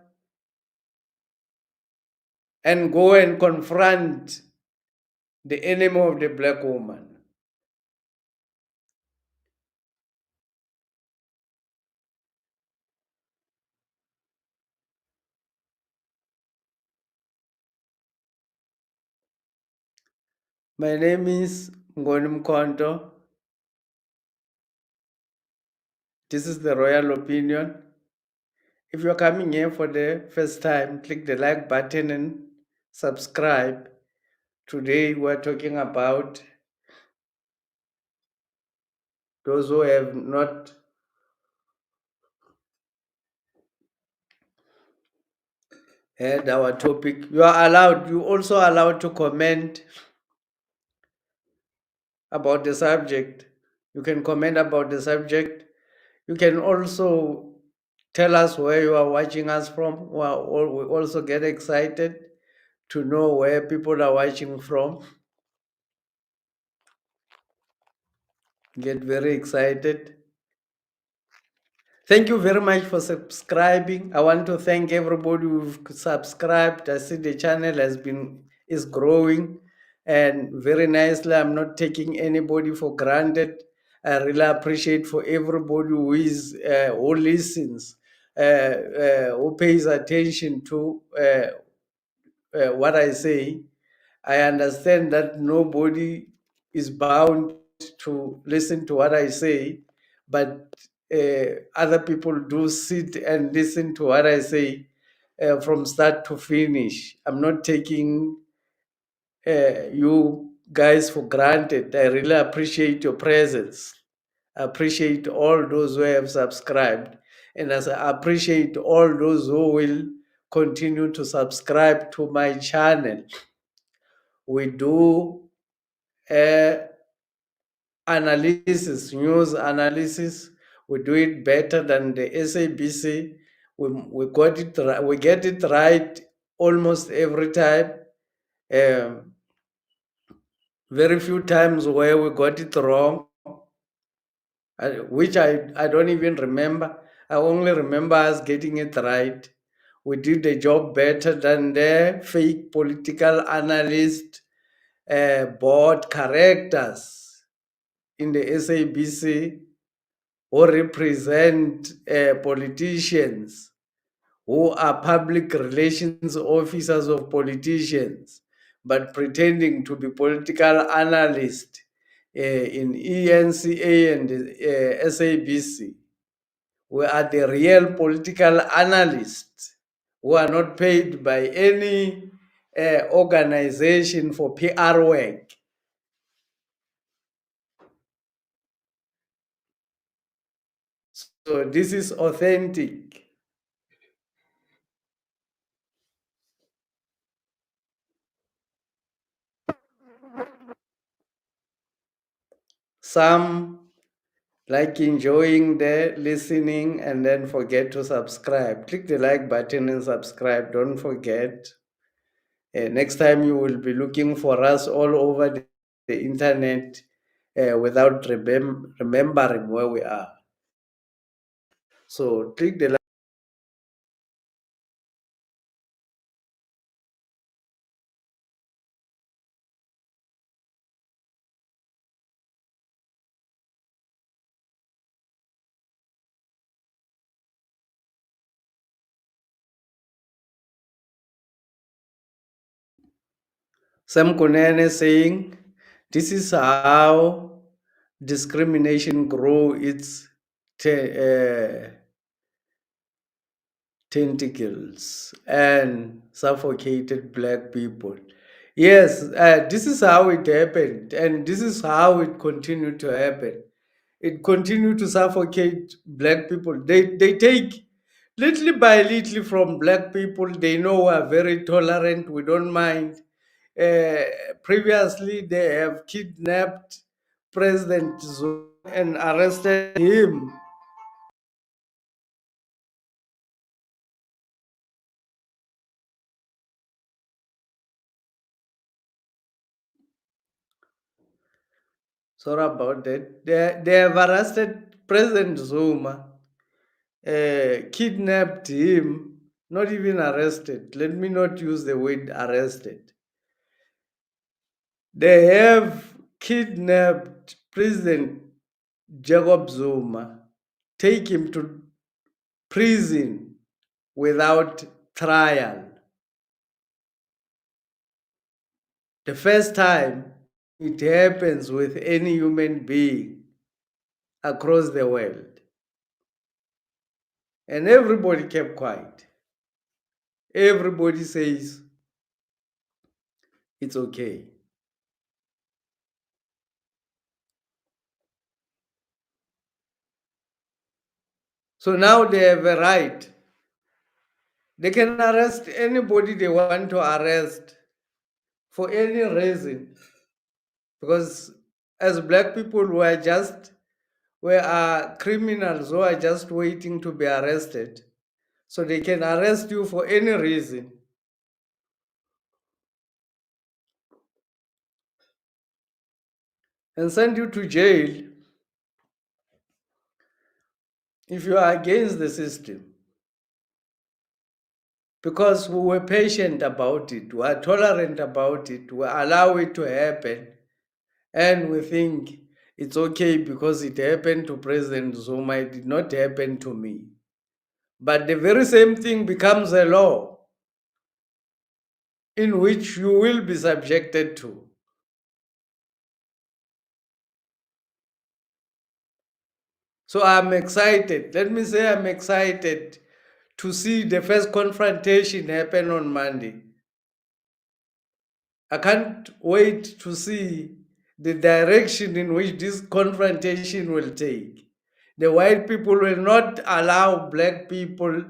and go and confront the enemy of the black woman. My name is uMKHONTO. This is the Royal Opinion. If you're coming here for the first time, click the like button and subscribe. Today we're talking about those who have not heard our topic. You also allowed to comment about the subject. You can comment about the subject. You can also tell us where you are watching us from. We also get excited to know where people are watching from. Get very excited. Thank you very much for subscribing. I want to thank everybody who've subscribed. I see the channel is growing and very nicely. I'm not taking anybody for granted. I really appreciate for everybody who listens, who pays attention to what I say. I understand that nobody is bound to listen to what I say, but other people do sit and listen to what I say from start to finish. I'm not taking you guys for granted. I really appreciate your presence. I appreciate all those who have subscribed, and as I appreciate all those who will continue to subscribe to my channel. We do analysis, news analysis. We do it better than the SABC. We get it right almost every time. Very few times where we got it wrong, which I don't even remember. I only remember us getting it right. We did the job better than the fake political analyst board characters in the SABC who represent politicians, who are public relations officers of politicians, but pretending to be political analysts in ENCA and SABC. We are the real political analysts who are not paid by any organization for PR work. So this is authentic. Some like enjoying the listening and then forget to subscribe. Click the like button and subscribe. Don't forget. Next time you will be looking for us all over the internet without remembering where we are. So click the like. Sam Kunene saying, this is how discrimination grow its tentacles and suffocated black people. Yes, this is how it happened, and this is how it continued to happen. It continued to suffocate black people. They take little by little from black people. They know we are very tolerant. We don't mind. Previously, they have kidnapped President Zuma and arrested him. Sorry about that. They have arrested President Zuma, kidnapped him, not even arrested. Let me not use the word arrested. They have kidnapped President Jacob Zuma, take him to prison without trial. The first time it happens with any human being across the world. And everybody kept quiet. Everybody says it's okay. So now they have a right. They can arrest anybody they want to arrest for any reason. Because as black people, we are criminals who are just waiting to be arrested. So they can arrest you for any reason. And send you to jail if you are against the system. Because we were patient about it, we are tolerant about it, we allow it to happen, and we think it's okay because it happened to President Zuma, it did not happen to me. But the very same thing becomes a law in which you will be subjected to. So I'm excited. Let me say I'm excited to see the first confrontation happen on Monday. I can't wait to see the direction in which this confrontation will take. The white people will not allow black people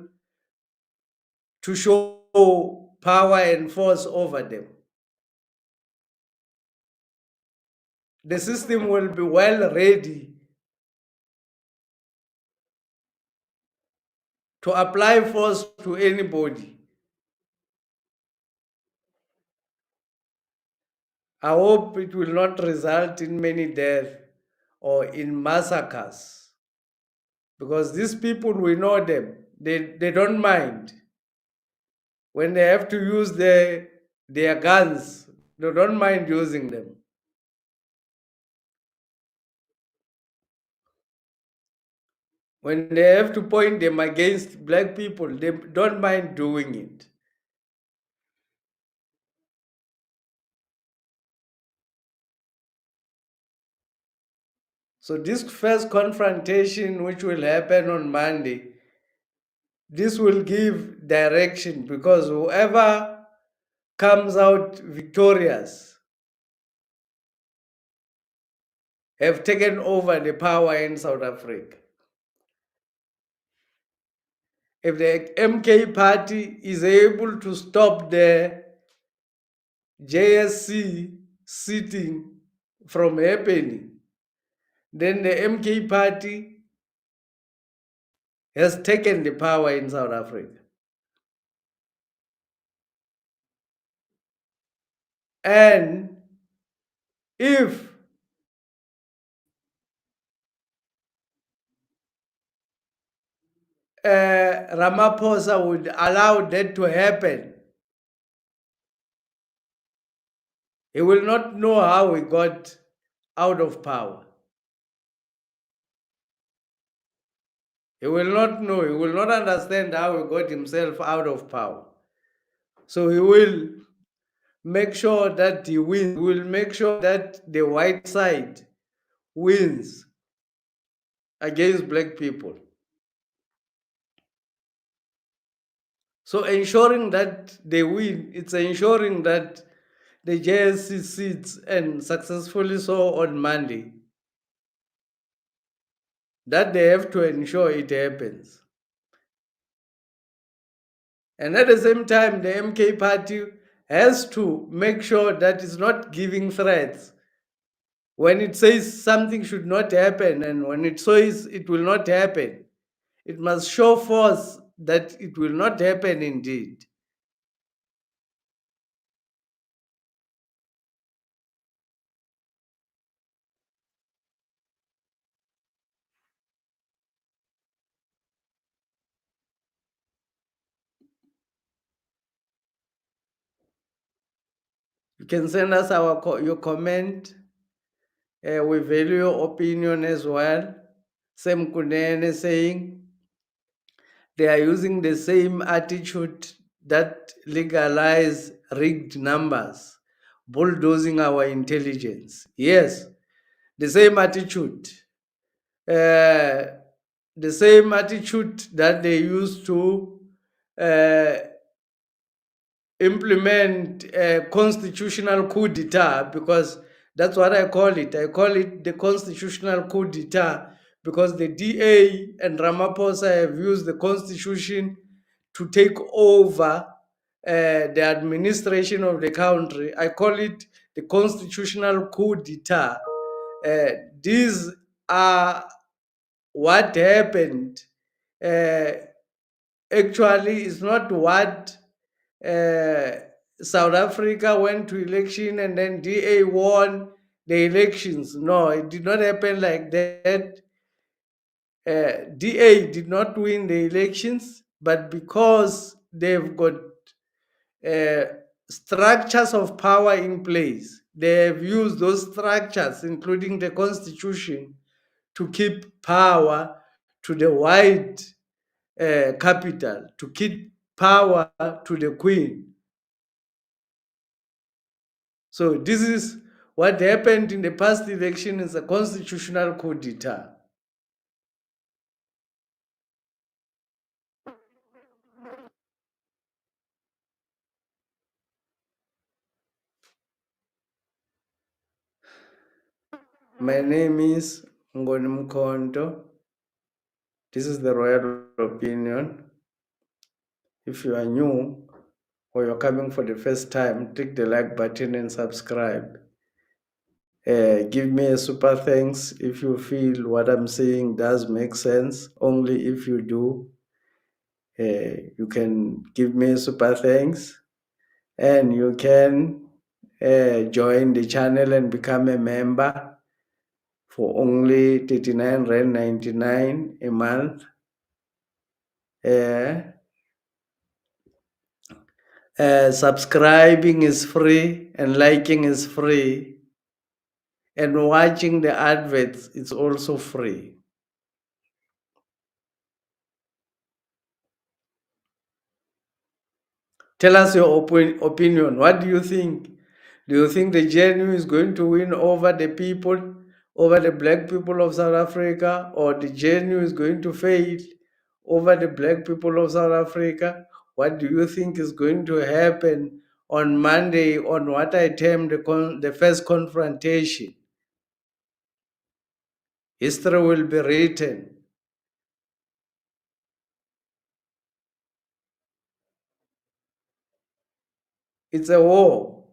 to show power and force over them. The system will be well ready to apply force to anybody. I hope it will not result in many deaths or in massacres, because these people, we know them, they don't mind. When they have to use their guns, they don't mind using them. When they have to point them against black people, they don't mind doing it. So this first confrontation, which will happen on Monday, this will give direction, because whoever comes out victorious have taken over the power in South Africa. If the MK party is able to stop the JSC sitting from happening, then the MK party has taken the power in South Africa. And if Ramaphosa would allow that to happen, he will not know how he got out of power. He will not know, he will not understand how he got himself out of power. So he will make sure that he wins. He will make sure that the white side wins against black people. So ensuring that they win, it's ensuring that the JSC sits, and successfully so on Monday, that they have to ensure it happens. And at the same time, the MK party has to make sure that it's not giving threats. When it says something should not happen, and when it says it will not happen, it must show force that it will not happen indeed. You can send us your comment. We value your opinion as well. Sam Kunene saying they are using the same attitude that legalize rigged numbers, bulldozing our intelligence. Yes, the same attitude. The same attitude that they used to implement a constitutional coup d'etat, because that's what I call it. I call it the constitutional coup d'etat because the DA and Ramaphosa have used the constitution to take over the administration of the country. I call it the constitutional coup d'etat. These are what happened. Actually, it's not what South Africa went to election and then DA won the elections. No, it did not happen like that. DA did not win the elections, but because they've got structures of power in place, they have used those structures, including the constitution, to keep power to the white capital, to keep power to the queen. So this is what happened in the past election, is a constitutional coup d'etat. My name is uMKHONTO. This is the royal opinion. If you are new or you're coming for the first time, click the like button and subscribe. Give me a super thanks if you feel what I'm saying does make sense. Only if you do, you can give me a super thanks, and you can join the channel and become a member for only 39 Rand 99 a month. Subscribing is free and liking is free, and watching the adverts is also free. Tell us your opinion. What do you think? Do you think the JNU is going to win over the people, over the black people of South Africa, or the JNU is going to fail over the black people of South Africa? What do you think is going to happen on Monday on what I term the first confrontation? History will be written. It's a war.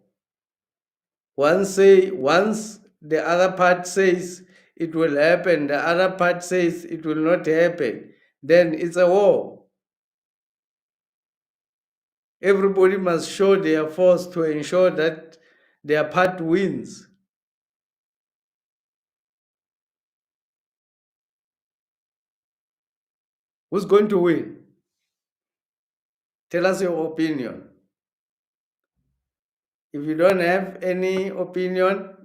Once the other part says it will happen, the other part says it will not happen, then it's a war. Everybody must show their force to ensure that their part wins. Who's going to win? Tell us your opinion. If you don't have any opinion,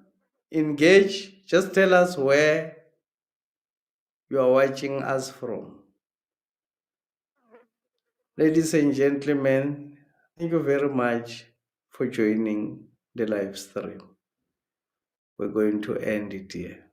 engage. Just tell us where you are watching us from. Ladies and gentlemen, thank you very much for joining the live stream. We're going to end it here.